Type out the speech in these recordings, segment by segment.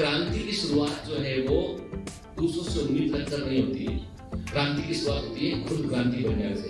क्रांति की शुरुआत जो है वो दूसरों से उम्मीद रखकर नहीं होती है, क्रांति की शुरुआत होती है खुद क्रांति बन जाने से।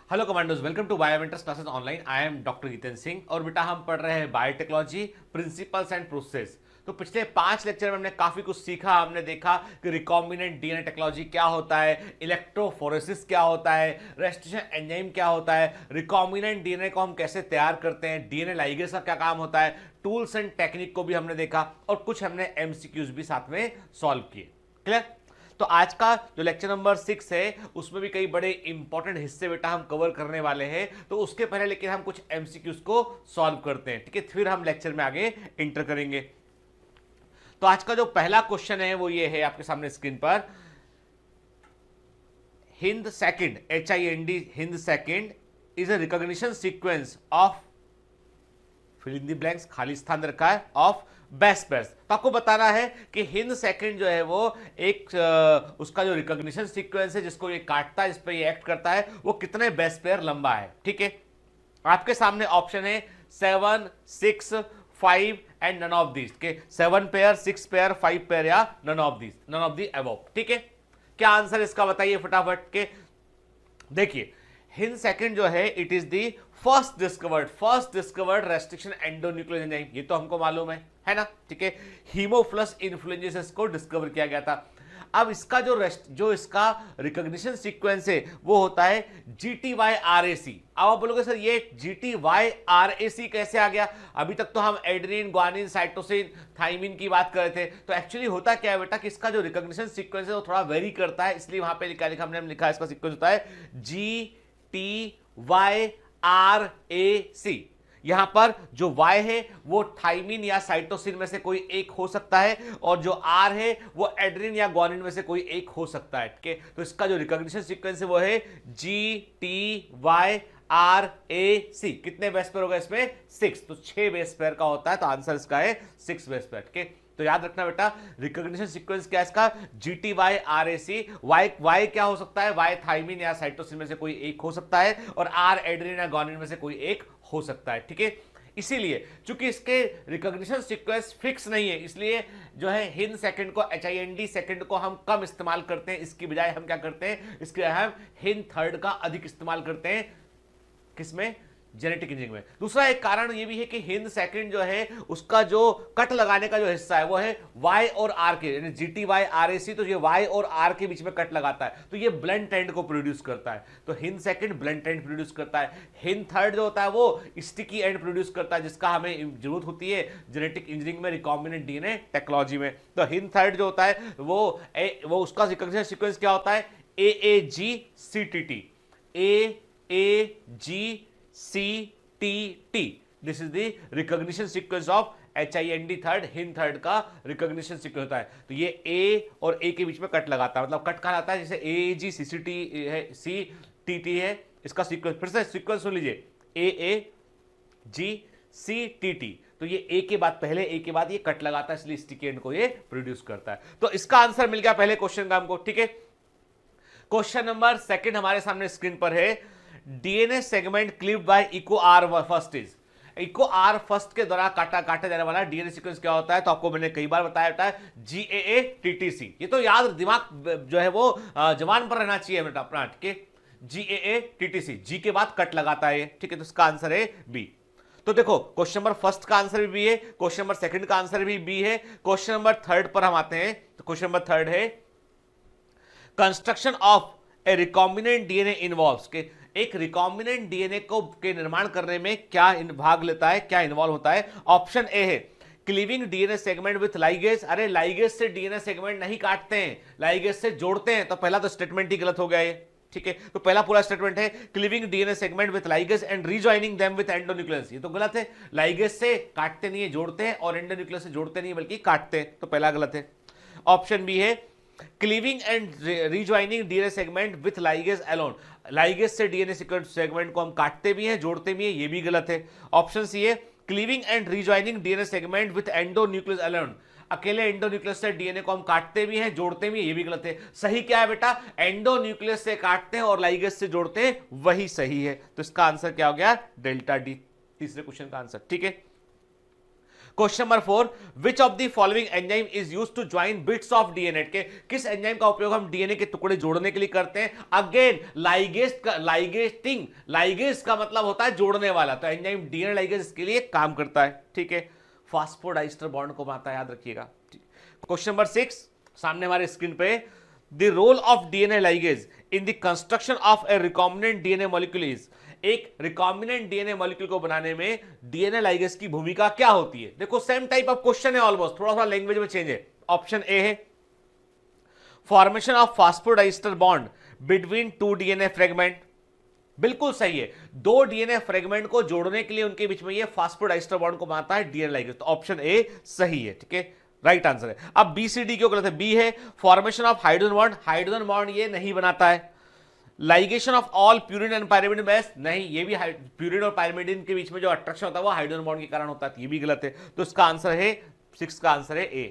Hello commandos, welcome to Biomentors classes online. I am doctor Jitendra Singh और बेटा हम पढ़ रहे हैं बायोटेक्नोलॉजी प्रिंसिपल्स एंड प्रोसेस। तो पिछले 5 लेक्चर में हमने काफी कुछ सीखा। हमने देखा कि रिकॉम्बिनेंट डीएनए टेक्नोलॉजी क्या होता है, इलेक्ट्रोफोरेसिस क्या होता है, रेस्टिट्यूशन एंजाइम क्या होता है, रिकॉम्बिनेंट डीएनए को हम कैसे तैयार करते हैं, डीएनए लाइगेज का क्या काम होता है, टूल्स एंड टेक्निक को भी हमने देखा और कुछ हमने एमसीक्यूज भी साथ में सॉल्व किए। क्लियर? तो आज का जो लेक्चर नंबर 6 है उसमें भी कई बड़े इंपॉर्टेंट हिस्से बेटा हम कवर करने वाले हैं। तो उसके पहले लेकिन हम कुछ एमसीक्यूज को सॉल्व करते हैं, ठीक है, फिर हम लेक्चर में आगे इंटर करेंगे। तो आज का जो पहला क्वेश्चन है वो ये है आपके सामने स्क्रीन पर। Hind second, HIND, Hind second is a recognition sequence of, fill in the blanks, खाली स्थान रखा है, ऑफ बेस पेयर्स। तो आपको बताना है कि हिंद सेकंड जो है वो एक उसका जो रिकॉग्निशन सीक्वेंस है जिसको ये काटता है, इस पे ये एक्ट करता है, वो कितने बेस पेयर लंबा है। ठीक है, आपके सामने ऑप्शन है 7, 6, 5 एंड नन ऑफ दीज के, 7 पेयर, 6 पेयर, 5 पेयर या none of these, none of the above. ठीक है, क्या आंसर इसका बताइए फटाफट के। देखिए, हिंद सेकंड जो है it is the first discovered restriction endonuclear enzyme, ये तो हमको मालूम है ना, ठीक है। हीमोफ्लस इन्फ्लुएंजाइसिस को डिस्कवर किया गया था। अब इसका जो इसका रिकॉग्निशन सीक्वेंस है वो होता है GTYRAC। अब आप बोलोगे सर ये GTYRAC कैसे आ गया? अभी तक तो हम एड्रीन, ग्वानिन, साइटोसिन, थाइमिन की बात कर रहे थे। तो एक्चुअली होता क्या है बेटा कि इसका जो रिकॉग्निशन सीक्वेंस है वो थोड़ा वेरी करता है, इसलिए वहां पे लिखा हमने लिखा है इसका सीक्वेंस होता है GTYRAC। यहां पर जो Y है वो थाइमिन या साइटोसिन में से कोई एक हो सकता है और जो R है वो एड्रिन या ग्वानिन में से कोई एक हो सकता है। ठीक है, तो इसका जो रिकॉग्निशन सीक्वेंस है वो है GTYRAC। कितने बेस पेयर होगा इसमें? 6, तो 6 बेस पेयर का होता है, तो आंसर इसका है 6 बेस पेयर। ठीक है, तो याद रखना बेटा रिकॉग्निशन सीक्वेंस क्या है इसका? GTYRAC। Y क्या हो सकता है? Y थाइमिन या साइटोसिन में से कोई एक हो सकता है और R एड्रिन या ग्वानिन में से कोई एक हो सकता है। ठीक है, इसीलिए चूंकि इसके रिकॉग्निशन सीक्वेंस फिक्स नहीं है, इसलिए जो है हिंद सेकंड को, HIND सेकंड को हम कम इस्तेमाल करते हैं। इसकी बजाय हम क्या करते हैं? इसके बजाय हम हिंद थर्ड का अधिक इस्तेमाल करते हैं। किसमें? जेनेटिक इंजीनियरिंग में। दूसरा एक कारण ये भी है कि हिंद सेकंड जो है उसका जो कट लगाने का जो हिस्सा है वो है Y और R के, यानी GTYRAC, तो ये Y और R के बीच में कट लगाता है, तो ये ब्लेंड एंड को प्रोड्यूस करता है। तो Hind second blend and produce करता है। हिंद थर्ड जो होता है वो स्टिकी एंड प्रोड्यूस करता है, जिसका हमें जरूरत होती है जेनेटिक इंजीनियरिंग में, रिकॉम्बिनेंट डीएनए टेक्नोलॉजी में। तो हिंद थर्ड जो होता है वो उसका रिकॉग्निशन सीक्वेंस क्या होता है? AAGCTT, AAGCTT। This is the recognition sequence of HIND third, Hind third का रिकॉग्निशन सीक्वेंस होता है। तो ये A और A के बीच में कट लगाता है, मतलब कट कहा जाता है, जैसे AAGCCT है, CTT है, इसका सीक्वेंस फिर से सीक्वेंस सुन लीजिए, AAGCTT। तो ये A के बाद, पहले A के बाद ये कट लगाता है, इसलिए स्टिकी एंड को ये प्रोड्यूस करता है। तो इसका आंसर मिल गया पहले क्वेश्चन का हमको। ठीक है, क्वेश्चन नंबर 2 हमारे सामने स्क्रीन पर है। DNA segment cleaved by Eco R first is, Eco R first के द्वारा काटा जाने वाला डीएनए सीक्वेंस क्या होता है? तो आपको मैंने कई बार बताया होता है GAATTC। ये तो याद, दिमाग जो है वो जवान पर रहना चाहिए बेटा अपना। ठीक है, GAATTC, G के बाद कट लगाता है। ठीक है, तो इसका आंसर है B। तो देखो क्वेश्चन नंबर फर्स्ट का आंसर भी B है, क्वेश्चन नंबर सेकंड का आंसर भी B है। क्वेश्चन नंबर थर्ड पर हम आते हैं। तो क्वेश्चन नंबर थर्ड है construction of a recombinant DNA involves के, एक रिकॉम्बिनेंट डीएनए को के निर्माण करने में क्या भाग लेता है, क्या इन्वॉल्व होता है? ऑप्शन ए है cleaving DNA segment with ligase. अरे लाइगेज से डीएनए सेगमेंट नहीं काटते हैं, लाइगेज से जोड़ते हैं। तो पहला तो स्टेटमेंट ही गलत हो गया ये। ठीक है, तो पहला पूरा स्टेटमेंट है cleaving DNA segment with ligase and rejoining them with endonuclease. ये तो गलत है, लाइगेज से काटते नहीं है, जोड़ते हैं, और एंडोन्यूक्लियस से जोड़ते नहीं बल्कि काटते हैं, तो पहला गलत है। ऑप्शन बी है cleaving and rejoining DNA segment with ligase alone, ligase से डीएनए सेगमेंट को हम काटते भी हैं, जोड़ते भी हैं, ये भी गलत है। ऑप्शन सी है cleaving and rejoining DNA segment with endonuclease alone, अकेले एंडोन्यूक्लियस से डीएनए को हम काटते भी हैं, जोड़ते भी हैं, ये भी गलत है। सही क्या है बेटा, एंडोन्यूक्लियस से काटते हैं और लाइगेज से जोड़ते हैं, वही सही है। तो इसका आंसर क्या हो गया, डेल्टा डी, तीसरे क्वेश्चन का आंसर। ठीक है, question number 4, which of the following enzyme is used to join bits of DNA, के किस एंजाइम का उपयोग हम डीएनए के टुकड़े जोड़ने के लिए करते हैं। अगेन लाइगेज का मतलब होता है जोड़ने वाला, तो एंजाइम डीएनए लाइगेज इसके लिए काम करता है। ठीक है, फास्फोडाइस्टर बॉन्ड को बनाता है, याद रखिएगा। क्वेश्चन नंबर 6 सामने हमारे स्क्रीन पे, the role of DNA ligase in the construction of a recombinant DNA molecule is, एक रिकॉम्बिनेंट डीएनए मॉलिक्यूल को बनाने में डीएनए लाइगेज की भूमिका क्या होती है। देखो सेम टाइप ऑफ क्वेश्चन है ऑलमोस्ट, थोड़ा सा लैंग्वेज में चेंज है। ऑप्शन ए है formation of phosphodiester bond between two DNA fragment, बिल्कुल सही है, दो डीएनए फ्रेगमेंट को जोड़ने के लिए उनके बीच में ये फास्फोडाइस्टर बॉन्ड को बनाता है डीएनए लाइगेज, तो ऑप्शन ए सही है। ठीक है, राइट आंसर है। अब बी सी डी क्यों गलत है, बी है formation of hydrogen bond, hydrogen bond ये नहीं बनाता है। Ligation of all purine and pyrimidine base, नहीं, ये भी प्यूरिन और पायरिमिडिन के बीच में जो अट्रैक्शन होता है वो हाइड्रोजन बॉन्ड के कारण होता है, ये भी गलत है। तो इसका आंसर है 6 का आंसर है A.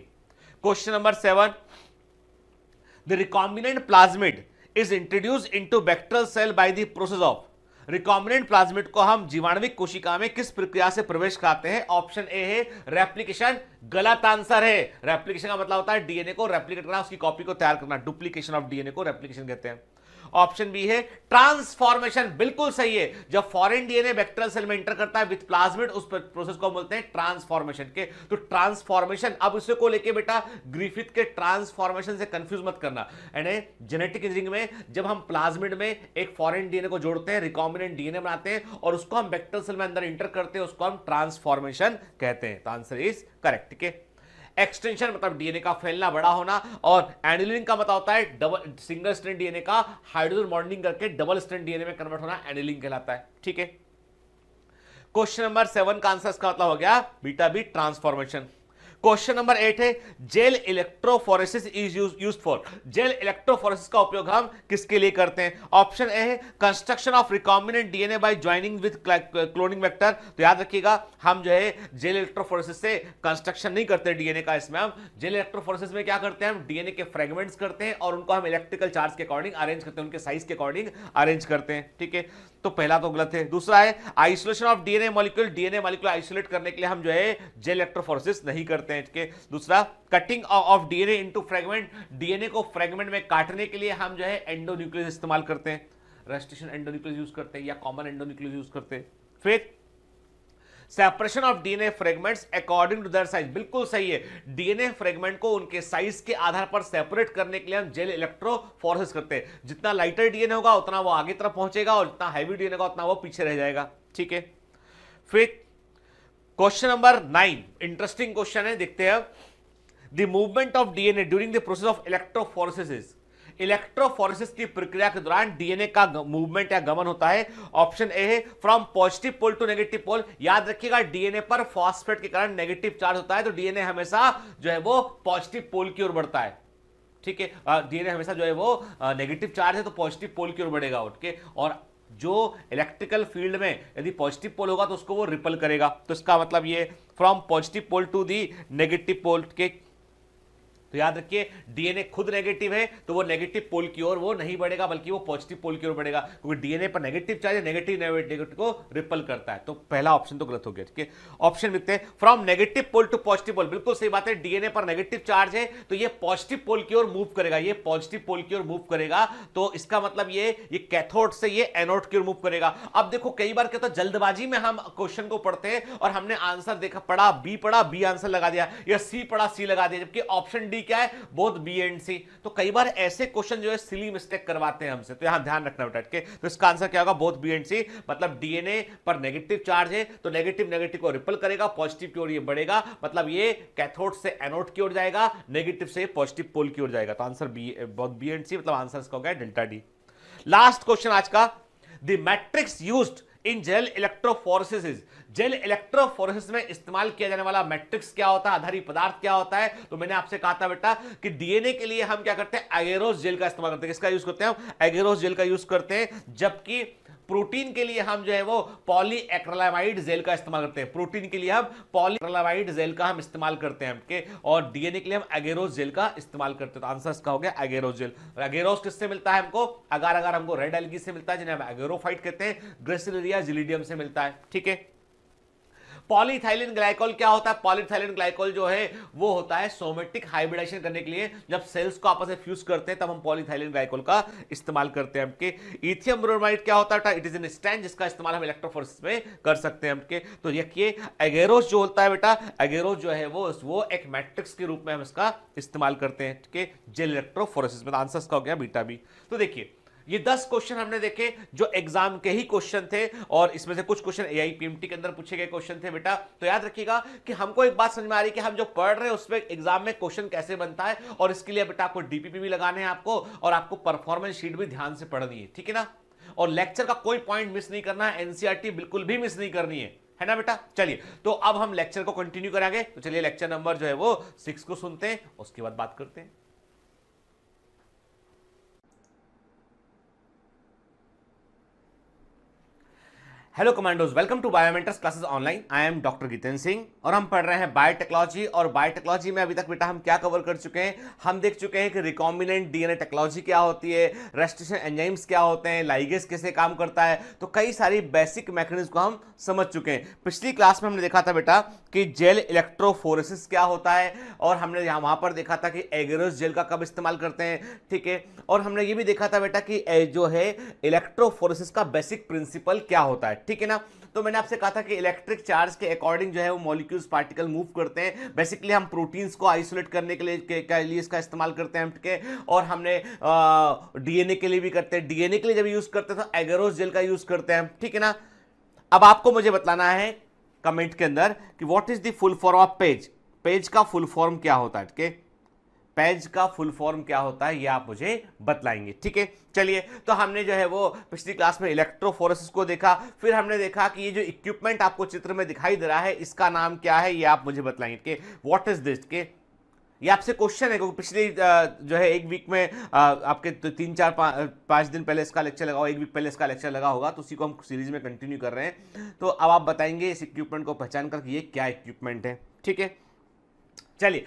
Question number 7, the recombinant plasmid is introduced into bacterial cell by the process of, recombinant plasmid को हम जीवाणुविक कोशिका में किस प्रक्रिया से प्रवेश कराते हैं। ऑप्शन ए है रेप्लिकेशन, गलत आंसर है। रेप्लिकेशन का मतलब होता है डीएनए को रेप्लिकेट करना, उसकी कॉपी को तैयार करना, डुप्लीकेशन ऑफ डीएनए को रेप्लिकेशन कहते हैं। ऑप्शन बी है ट्रांसफॉर्मेशन, बिल्कुल सही है। जब फॉरेन डीएनए बैक्टीरियल सेल में एंटर करता है विथ प्लाज्मिड, उस प्रोसेस को बोलते हैं ट्रांसफॉर्मेशन के। तो ट्रांसफॉर्मेशन, अब इसे को लेके बेटा ग्रिफिथ के ट्रांसफॉर्मेशन से कंफ्यूज मत करना। यानी जेनेटिक इंजीनियरिंग में जब हम प्लाज्मिड में एक फॉरेन डीएनए को जोड़ते हैं, रिकॉम्बिनेंट डीएनए बनाते हैं और उसको हम बैक्टीरियल सेल में अंदर एंटर करते हैं, उसको हम ट्रांसफॉर्मेशन कहते हैं। तो आंसर इज करेक्ट। ठीक है, एक्सटेंशन मतलब डीएनए का फैलना, बड़ा होना, और एनिलिन का मतलब होता है डबल सिंगल स्ट्रैंड डीएनए का हाइड्रोजन बॉन्डिंग करके डबल स्ट्रैंड डीएनए में कन्वर्ट होना एनिलिन कहलाता है। ठीक है, क्वेश्चन नंबर 7 का आंसर इसका मतलब हो गया beta B transformation. Question number 8 है gel electrophoresis is used for, gel electrophoresis का उपयोग हम किसके लिए करते हैं। ऑप्शन ए है construction of recombinant DNA by joining with cloning vector, तो याद रखिएगा हम जो है जेल इलेक्ट्रोफोरेसिस से कंस्ट्रक्शन नहीं करते डीएनए का, इसमें हम जेल इलेक्ट्रोफोरेसिस में क्या करते हैं, हम डीएनए के फ्रेगमेंट्स करते हैं और उनको हम इलेक्ट्रिकल चार्ज के अकॉर्डिंग अरेंज करते हैं, उनके साइज के अकॉर्डिंग अरेंज करते हैं। ठीक है, तो पहला तो गलत है। दूसरा है isolation of DNA molecule, DNA molecule isolate करने के लिए हम जो है जेल इलेक्ट्रोफोरेसिस नहीं करते हैं। ठीक है, दूसरा cutting of DNA into fragment, DNA को फ्रेगमेंट में काटने के लिए हम जो है एंडोन्यूक्लियस इस्तेमाल करते हैं, रेस्ट्रिक्शन एंडोन्यूक्लियस यूज करते हैं या कॉमन एंडोन्यूक्लियस यूज करते हैं। फिर separation of DNA fragments according to their size, बिल्कुल सही है, डीएनए फ्रेगमेंट को उनके साइज के आधार पर सेपरेट करने के लिए हम जेल इलेक्ट्रोफोरेसिस करते हैं। जितना लाइटर डीएनए होगा उतना वो आगे तरफ पहुंचेगा और जितना हैवी डीएनए होगा उतना वो पीछे रह जाएगा। ठीक है, फिर क्वेश्चन नंबर 9 इंटरेस्टिंग क्वेश्चन है, देखते हैं। The movement of DNA during the process of electrophoresis is, electrophoresis की प्रक्रिया के दौरान डीएनए का मूवमेंट या गमन होता है। ऑप्शन ए है from positive pole to negative pole, याद रखिएगा डीएनए पर फॉस्फेट के कारण नेगेटिव चार्ज होता है, तो डीएनए हमेशा जो है वो पॉजिटिव पोल की ओर बढ़ता है। ठीक है, डीएनए हमेशा जो है वो नेगेटिव चार्ज है तो पॉजिटिव पोल की ओर बढ़ेगा उठ के, और जो इलेक्ट्रिकल फील्ड में यदि पॉजिटिव पोल होगा तो उसको वो रिपल करेगा। तो इसका मतलब ये from positive pole to the negative pole के, तो याद रखिए डीएनए खुद नेगेटिव है तो वो नेगेटिव पोल की ओर वो नहीं बढ़ेगा बल्कि वो पॉजिटिव पोल की ओर बढ़ेगा, क्योंकि डीएनए पर नेगेटिव चार्ज नेगेटिव को रिपल करता है। तो पहला ऑप्शन तो गलत हो गया। ठीक है, ऑप्शन लिखते हैं from negative pole to positive pole, बिल्कुल सही बात है, डीएनए पर नेगेटिव चार्ज है तो ये पॉजिटिव पोल की ओर मूव करेगा, ये पॉजिटिव पोल की ओर मूव करेगा, तो इसका मतलब ये कैथोड से ये एनोड की ओर मूव करेगा। अब देखो कई बार क्या होता है जल्दबाजी में हम क्वेश्चन को पढ़ते हैं और हमने आंसर देखा, पढ़ा बी आंसर लगा दिया, या सी पढ़ा सी लगा दिया, जबकि ऑप्शन डी क्या है, बोथ बी एंड सी। तो कई बार ऐसे क्वेश्चन जो है सिली मिस्टेक करवाते हैं हमसे, तो यहां ध्यान रखना बेटा। के तो इसका आंसर क्या होगा, बोथ बी एंड सी, मतलब डीएनए पर नेगेटिव चार्ज है तो नेगेटिव को रिपल करेगा, पॉजिटिव की ओर ये बढ़ेगा, मतलब ये कैथोड से एनोड की ओर जाएगा, नेगेटिव से पॉजिटिव पोल की ओर जाएगा। तो answer B, both B and C, मतलब आंसर इसका हो गया डेल्टा डी। लास्ट क्वेश्चन आज का, the matrix used in gel electrophoresis, gel electrophoresis में इस्तेमाल किया जाने वाला मैट्रिक्स क्या होता है, आधारी पदार्थ क्या होता है? तो मैंने आपसे कहा था बेटा कि डीएनए के लिए हम क्या करते हैं, एगेरोस जेल का इस्तेमाल करते हैं। किसका यूज करते हैं हम? एगेरोस जेल का यूज करते हैं। जबकि प्रोटीन के लिए हम जो है वो पॉलीएक्रिलामाइड जेल का इस्तेमाल करते हैं। प्रोटीन के लिए हम पॉलीएक्रिलामाइड जेल का हम इस्तेमाल करते हैं के, और डीएनए के लिए हम एगेरोस जेल का इस्तेमाल करते हैं। तो आंसर इसका हो गया एगेरोस जेल। एगेरोस किससे मिलता है हमको? अगार अगार हमको रेड एल्गी से मिलता है, जिन्हें हम एगेरोफाइट कहते हैं। ग्रेसिलेरिया जिलिडियम से मिलता है। ठीक है। पॉलीथाइलिन ग्लाइकोल क्या होता है? पॉलीथाइलिन ग्लाइकोल जो है वो होता है सोमेटिक हाइब्रिडाइजेशन करने के लिए, जब सेल्स को आपस में फ्यूज करते हैं तब हम पॉलीथाइलिन ग्लाइकोल का इस्तेमाल करते हैं। हमके इथियम ब्रोमाइड क्या होता है? इट इज एन स्ट्रैंड जिसका इस्तेमाल हम इलेक्ट्रोफोरेसिस में कर सकते हैं। हमके तो ये एगेरोस जो होता है बेटा, एगेरोस जो है वो एक मैट्रिक्स के रूप में हम इसका इस्तेमाल करते हैं कि जेल इलेक्ट्रोफोरेसिस में। आंसर इसका हो गया बीटा बी। तो देखिए ये 10 क्वेश्चन हमने देखे जो एग्जाम के ही क्वेश्चन थे, और इसमें से कुछ क्वेश्चन एआईपीएमटी के अंदर पूछे गए क्वेश्चन थे बेटा। तो याद रखिएगा कि हमको एक बात समझ में आ रही है कि हम जो पढ़ रहे हैं उसमें एग्जाम में क्वेश्चन कैसे बनता है, और इसके लिए बेटा आपको डीपीपी भी लगाने हैं आपको, और आपको परफॉर्मेंस शीट भी ध्यान से पढ़नी है। ठीक है ना? और लेक्चर का कोई पॉइंट मिस नहीं करना है, एनसीईआरटी बिल्कुल भी मिस नहीं करनी है ना बेटा? चलिए तो अब हम लेक्चर को कंटिन्यू करेंगे। तो चलिए लेक्चर नंबर जो है वो 6 को सुनते हैं, उसके बाद बात करते हैं। Hello commandos, welcome to Biomentors classes online. I am doctor Jitendra Singh और हम पढ़ रहे हैं बायोटेक्नोलॉजी। और बायोटेक्नोलॉजी में अभी तक बेटा हम क्या कवर कर चुके हैं? हम देख चुके हैं कि रिकॉम्बिनेंट डीएनए टेक्नोलॉजी क्या होती है, रेस्ट्रिक्शन एंजाइम्स क्या होते हैं, लाइगेज कैसे काम करता है। तो कई सारी बेसिक मैकेनिज्म को हम समझ चुके हैं। पिछली क्लास में हमने देखा था बेटा कि जेल इलेक्ट्रोफोरेसिस क्या होता है, और हमने वहां पर देखा था कि एगेरोस जेल का कब इस्तेमाल करते हैं। ठीक है। और हमने ये भी देखा था बेटा कि जो है इलेक्ट्रोफोरेसिस का बेसिक प्रिंसिपल क्या होता है। ठीक है ना? तो मैंने आपसे कहा था कि इलेक्ट्रिक चार्ज के अकॉर्डिंग जो है वो मॉलिक्यूल्स पार्टिकल मूव करते हैं। बेसिकली हम प्रोटीन्स को आइसोलेट करने के लिए इसका इस्तेमाल करते हैं। ठीक है। और हमने डीएनए के लिए भी करते हैं। डीएनए के लिए जब यूज करते हैं तो एगेरोस जेल का यूज करते हैं। ठीक है ना? अब आपको मुझे बताना है कमेंट के अंदर कि what is the full form of page. Page का फुल फॉर्म क्या होता है? ठीक है। पेज का फुल फॉर्म क्या होता है ये आप मुझे बतलाएंगे। ठीक है। चलिए तो हमने जो है वो पिछली क्लास में इलेक्ट्रोफोरेसिस को देखा, फिर हमने देखा कि ये जो इक्विपमेंट आपको चित्र में दिखाई दे रहा है इसका नाम क्या है, ये आप मुझे बतलाएंगे कि व्हाट इज दिस। के ये आपसे क्वेश्चन है क्योंकि पिछली जो है एक वीक में आपके 3-4-5 दिन पहले इसका लेक्चर लगा होगा, एक वीक पहले इसका लेक्चर लगा होगा, तो उसी को हम सीरीज में कंटिन्यू कर रहे हैं। तो अब आप बताएंगे इस इक्विपमेंट को पहचान कर कि ये क्या इक्विपमेंट है। ठीक है। चलिए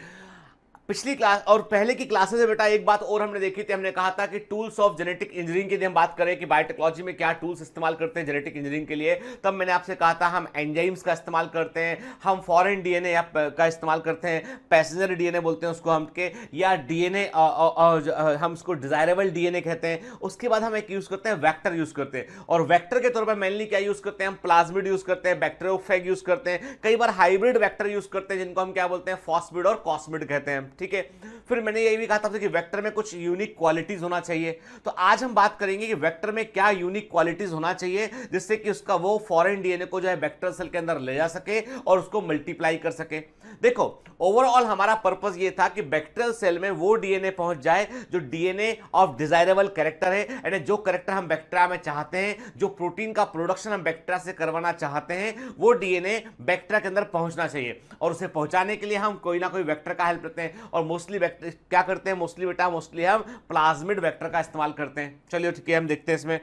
पिछली क्लास और पहले की क्लासेस में बेटा एक बात और हमने देखी थी, हमने कहा था कि टूल्स ऑफ जेनेटिक इंजीनियरिंग के लिए हम बात करें कि बायोटेक्नोलॉजी में क्या टूल्स इस्तेमाल करते हैं जेनेटिक इंजीनियरिंग के लिए। तब मैंने आपसे कहा था हम एंजाइम्स का इस्तेमाल करते हैं, हम फॉरेन डीएनए का इस्तेमाल करते हैं, पैसेंजर डीएनए बोलते हैं उसको हम के, या डीएनए हम उसको डिजायरेबल डीएनए कहते हैं। उसके बाद हम एक यूज करते हैं वेक्टर यूज करते हैं, और वेक्टर के तौर पर मेनली क्या यूज करते हैं? हम प्लाज्मिड यूज करते हैं, बैक्टीरियोफेग यूज करते हैं, कई बार हाइब्रिड वेक्टर यूज करते हैं जिनको हम क्या बोलते हैं? फॉस्मिड और कॉस्मिड कहते हैं। ठीक है। फिर मैंने ये भी कहा था कि वेक्टर में कुछ यूनिक क्वालिटीज होना चाहिए। तो आज हम बात करेंगे कि वेक्टर में क्या यूनिक क्वालिटीज होना चाहिए जिससे कि उसका वो फॉरेन डीएनए को जो है वेक्टर सेल के अंदर ले जा सके और उसको मल्टीप्लाई कर सके। देखो ओवरऑल हमारा पर्पस ये था कि बैक्टीरियल सेल में वो डीएनए पहुंच जाए जो डीएनए ऑफ डिजायरेबल कैरेक्टर है, यानी जो कैरेक्टर हम बैक्टीरिया में चाहते हैं, जो प्रोटीन का प्रोडक्शन हम बैक्टीरिया से करवाना चाहते हैं, वो डीएनए बैक्टीरिया के अंदर पहुंचना चाहिए। और उसे पहुंचाने के लिए हम कोई ना कोई वेक्टर का हेल्प लेते हैं, और मोस्टली क्या करते हैं? मोस्टली बेटा मोस्टली हम प्लाज्मिड वेक्टर का इस्तेमाल करते हैं। चलिए ठीक है, हम देखते हैं इसमें।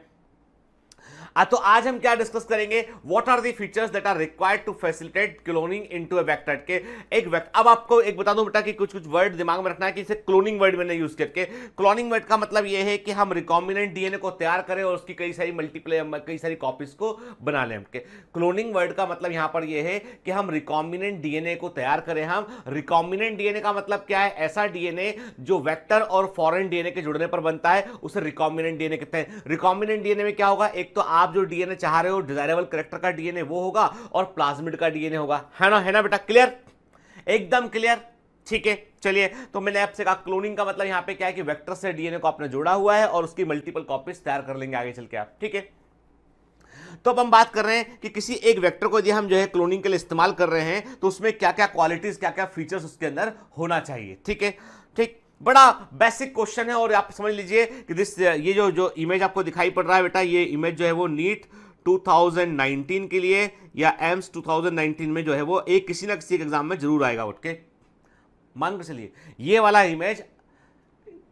तो आज हम क्या डिस्कस करेंगे? What are the features that are required to facilitate cloning into a vector के एक वेक्टर। अब आपको एक बता दूं बेटा कि कुछ कुछ वर्ड दिमाग में रखना है कि इसे क्लोनिंग वर्ड मैंने यूज करके। क्लोनिंग वर्ड का मतलब यह है कि हम रिकॉम्बिनेंट डीएनए को तैयार करें और उसकी कई सारी कॉपीज को बना लें। क्लोनिंग वर्ड का मतलब यहां पर यह है कि हम रिकॉम्बिनेंट डीएनए को तैयार करें। हम रिकॉम्बिनेंट डीएनए का मतलब क्या है? ऐसा डीएनए जो वेक्टर और फॉरेन डीएनए के जुड़ने पर बनता है उसे रिकॉम्बिनेंट डीएनए कहते हैं। रिकॉम्बिनेंट डीएनए में क्या होगा? एक तो आप जो डीएनए चाह रहे हो डिजायरेबल कैरेक्टर का डीएनए वो होगा, और प्लाज्मिड का डीएनए होगा। है ना बेटा? क्लियर? एकदम क्लियर। ठीक है। चलिए तो मैंने आपसे कहा क्लोनिंग का मतलब यहां पे क्या है कि वेक्टर से डीएनए को आपने जोड़ा हुआ है और उसकी मल्टीपल कॉपीज तैयार कर लेंगे आगे चल के आप। ठीक है। तो अब हम बात कर रहे हैं कि किसी एक वेक्टर को यदि हम जो है क्लोनिंग के लिए इस्तेमाल कर रहे हैं तो उसमें क्या क्या क्वालिटीज, क्या क्या फीचर्स उसके अंदर होना चाहिए। ठीक है। ठीक, बड़ा बेसिक क्वेश्चन है। और आप समझ लीजिए कि ये जो इमेज आपको दिखाई पड़ रहा है बेटा, ये इमेज जो है वो नीट 2019 के लिए या एम्स 2019 में जो है वो एक किसी ना किसी एक एग्जाम में जरूर आएगा उठ के, मान कर चलिए ये वाला इमेज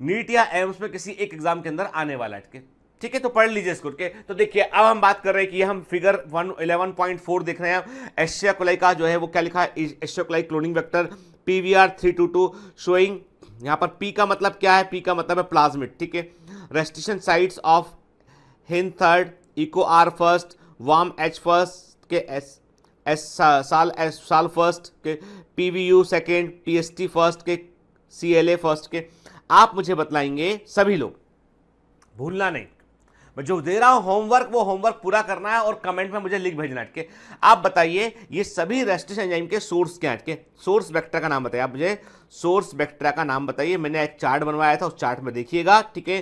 नीट या एम्स में किसी एक एग्जाम के अंदर आने वाला है, ठीक है। तो पढ़ लीजिए इसको के। तो देखिए अब हम बात कर रहे हैं कि हम फिगर 11.4 देख रहे हैं। एशिया कोलाई का जो है वो क्या लिखा है, Asia coli cloning vector PVR 322 showing, यहां पर P का मतलब क्या है, P का मतलब है प्लाज्मिड, ठीक है। Restriction sites of Hind third, Eco R first, Bam H first के साल फर्स्ट के, PVU सेकेंड, PST फर्स्ट के, CLA फर्स्ट के। आप मुझे बतलाएंगे सभी लोग, भूलना नहीं, मैं जो दे रहा हूं होमवर्क वो होमवर्क पूरा करना है और कमेंट में मुझे लिख भेजना है। आप बताइए ये सभी रेस्ट्रिक्शन एंजाइम के सोर्स क्या है, सोर्स वेक्टर का नाम बताइए। आप मुझे सोर्स वेक्टर का नाम बताइए। मैंने एक चार्ट बनवाया था, उस चार्ट में देखिएगा, ठीक है,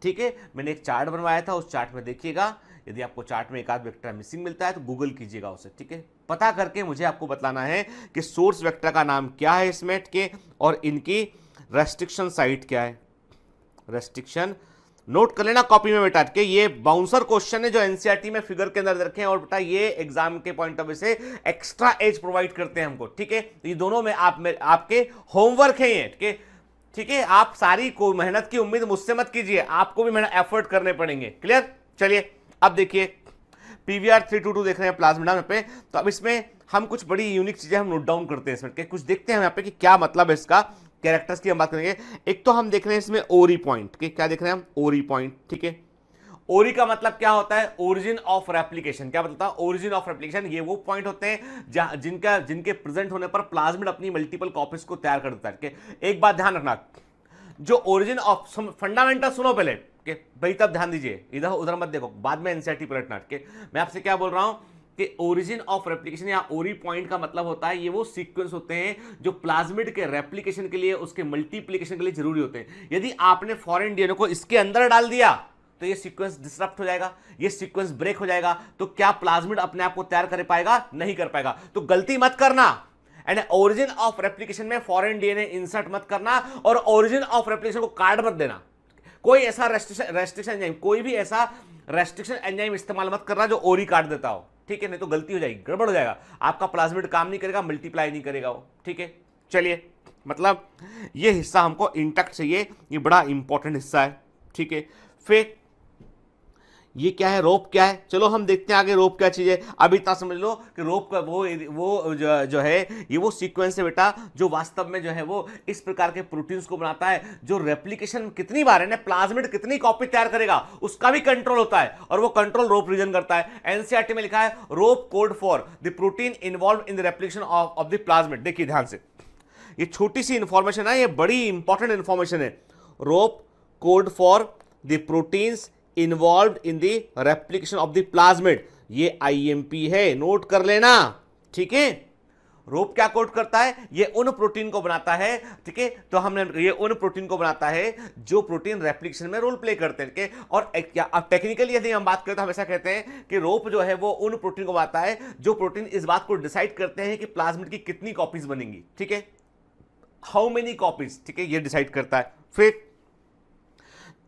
ठीक है। मैंने एक चार्ट बनवाया था, उस चार्ट में देखिएगा। यदि आपको चार्ट में एक आध वेक्टर मिसिंग मिलता है तो गूगल कीजिएगा उसे, ठीक है। पता करके मुझे आपको बतलाना है कि सोर्स वेक्टर का नाम क्या है इसमें के, और इनकी रेस्ट्रिक्शन साइट क्या है। रेस्ट्रिक्शन नोट कर लेना कॉपी में बेटा के, ये बाउंसर क्वेश्चन है जो एनसीईआरटी में फिगर के अंदर रखे हैं, और बेटा ये एग्जाम के पॉइंट ऑफ व्यू से एक्स्ट्रा एज प्रोवाइड करते हैं हमको, ठीक है। ये दोनों में आपके होमवर्क है ये, ठीक है। आप सारी को मेहनत की उम्मीद मुझसे मत कीजिए, आपको भी मेहनत एफर्ट करने पड़ेंगे, क्लियर। चलिए अब देखिए PVR 322 देख रहे हैं प्लाज्मिडा पे। तो अब इसमें हम कुछ बड़ी यूनिक चीजें हम नोट डाउन करते हैं इसमें के, कुछ देखते हैं यहाँ पे कि क्या मतलब है इसका, कैरेक्टर्स की हम बात करेंगे। एक तो हम देख रहे हैं इसमें ओरी पॉइंट के, क्या देख रहे हैं हम, ओरी पॉइंट, ठीक है। ओरी का मतलब क्या होता है, ओरिजिन ऑफ रेप्लिकेशन। क्या बताता है ओरिजिन ऑफ रेप्लिकेशन, ये वो पॉइंट होते हैं जिनके प्रेजेंट होने पर प्लाज्मिड अपनी मल्टीपल कॉपीज को तैयार कर देता है। एक बात ध्यान रखना, जो ओरिजिन ऑफ फंडामेंटल सुनो पहले के भाई, तब ध्यान दीजिए, इधर उधर मत देखो, बाद में एनसीईआरटी पलटना के। मैं आपसे क्या बोल रहा हूं कि ओरिजिन ऑफ रेप्लिकेशन या ओरी पॉइंट का मतलब होता है ये वो सीक्वेंस होते हैं जो प्लाज्मिड के रेप्लिकेशन के लिए, उसके मल्टीप्लिकेशन के लिए जरूरी होते हैं। यदि आपने फॉरेन डीएनए को इसके अंदर डाल दिया तो ये सीक्वेंस डिसरप्ट हो जाएगा, ये सीक्वेंस ब्रेक हो जाएगा। तो क्या प्लाज्मिड अपने आप को तैयार कर पाएगा, नहीं कर पाएगा। तो गलती मत करना, एंड ओरिजिन ऑफ रेप्लिकेशन में फॉरेन डीएनए इंसर्ट मत करना और ओरिजिन ऑफ रेप्लिकेशन को काट मत देना। कोई ऐसा रेस्ट्रिक्शन एंजाइम, कोई भी ऐसा रेस्ट्रिक्शन एंजाइम इस्तेमाल मत करना जो ओरी काट देता हो, ठीक है, नहीं तो गलती हो जाएगी, गड़बड़ हो जाएगा, आपका प्लाज्मिड काम नहीं करेगा, मल्टीप्लाई नहीं करेगा वो, ठीक है। चलिए मतलब ये हिस्सा हमको इंटैक्ट चाहिए, ये बड़ा इंपॉर्टेंट हिस्सा है, ठीक है। फिर ये क्या है, रोप क्या है, चलो हम देखते हैं आगे रोप क्या चीज है। अब इतना समझ लो कि रोप का वो जो है ये वो सीक्वेंस है बेटा जो वास्तव में जो है वो इस प्रकार के प्रोटीन्स को बनाता है, जो रेप्लिकेशन कितनी बार है ना, प्लाज्मिड कितनी कॉपी तैयार करेगा उसका भी कंट्रोल होता है, और वो कंट्रोल रोप रीजन करता है। एनसीईआरटी में लिखा है rop code for the protein involve in the replication of the plasmid. देखिए ध्यान से, ये छोटी सी इंफॉर्मेशन है, ये बड़ी इंपॉर्टेंट इंफॉर्मेशन है। Rop code for the proteins involve in the replication of the plasmid, ये आईएमपी है, नोट कर लेना, ठीक है। रोप क्या कोड करता है, ये उन प्रोटीन को बनाता है, ठीक है। तो हमने ये उन प्रोटीन को बनाता है जो प्रोटीन रेप्लिकेशन में रोल प्ले करते हैं। और अब टेक्निकली यदि हम बात करें तो हम ऐसा कहते हैं कि रोप जो है वो उन प्रोटीन को बनाता है जो प्रोटीन इस बात को डिसाइड करते हैं कि प्लाज्मिड की कितनी कॉपीज बनेंगी, ठीक है, हाउ मेनी कॉपीज, ठीक है, ये डिसाइड करता है। फिर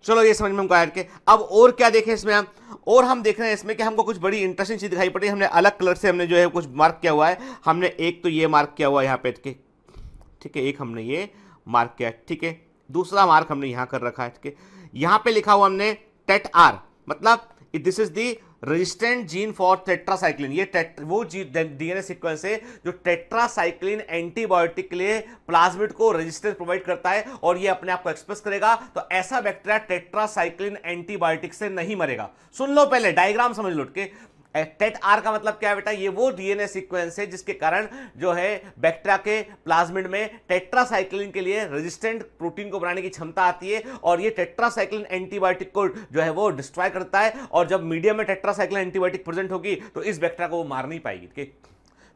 चलो ये समझ में हमको आया के। अब और क्या देखें इसमें हम, और हम देख रहे हैं इसमें कि हमको कुछ बड़ी इंटरेस्टिंग चीज दिखाई पड़ी। हमने अलग कलर से हमने जो है कुछ मार्क किया हुआ है। हमने एक तो ये मार्क किया हुआ है यहाँ पे, ठीक है, एक हमने ये मार्क किया, ठीक है, दूसरा मार्क हमने यहाँ कर रखा है, ठीक है। यहाँ पे लिखा हुआ हमने टेट आर, मतलब this is the resistant gene for tetracycline. ये वो डीएनए सीक्वेंस है जो टेट्रासाइक्लिन एंटीबायोटिक के लिए प्लाज्मिड को रेजिस्टेंस प्रोवाइड करता है और ये अपने आप को एक्सप्रेस करेगा। तो ऐसा बैक्टीरिया टेट्रासाइक्लिन एंटीबायोटिक से नहीं मरेगा। सुन लो पहले, डायग्राम समझ लो के। टेट आर का मतलब क्या है बेटा, ये वो डीएनए सीक्वेंस है जिसके कारण जो है बैक्टीरिया के प्लाज्मिड में टेट्रासाइक्लिन के लिए रेजिस्टेंट प्रोटीन को बनाने की क्षमता आती है, और ये टेट्रासाइक्लिन एंटीबायोटिक को जो है वो डिस्ट्रॉय करता है, और जब मीडियम में टेट्रासाइक्लिन एंटीबायोटिक प्रेजेंट होगी तो इस बैक्टीरिया को वो मार नहीं पाएगी।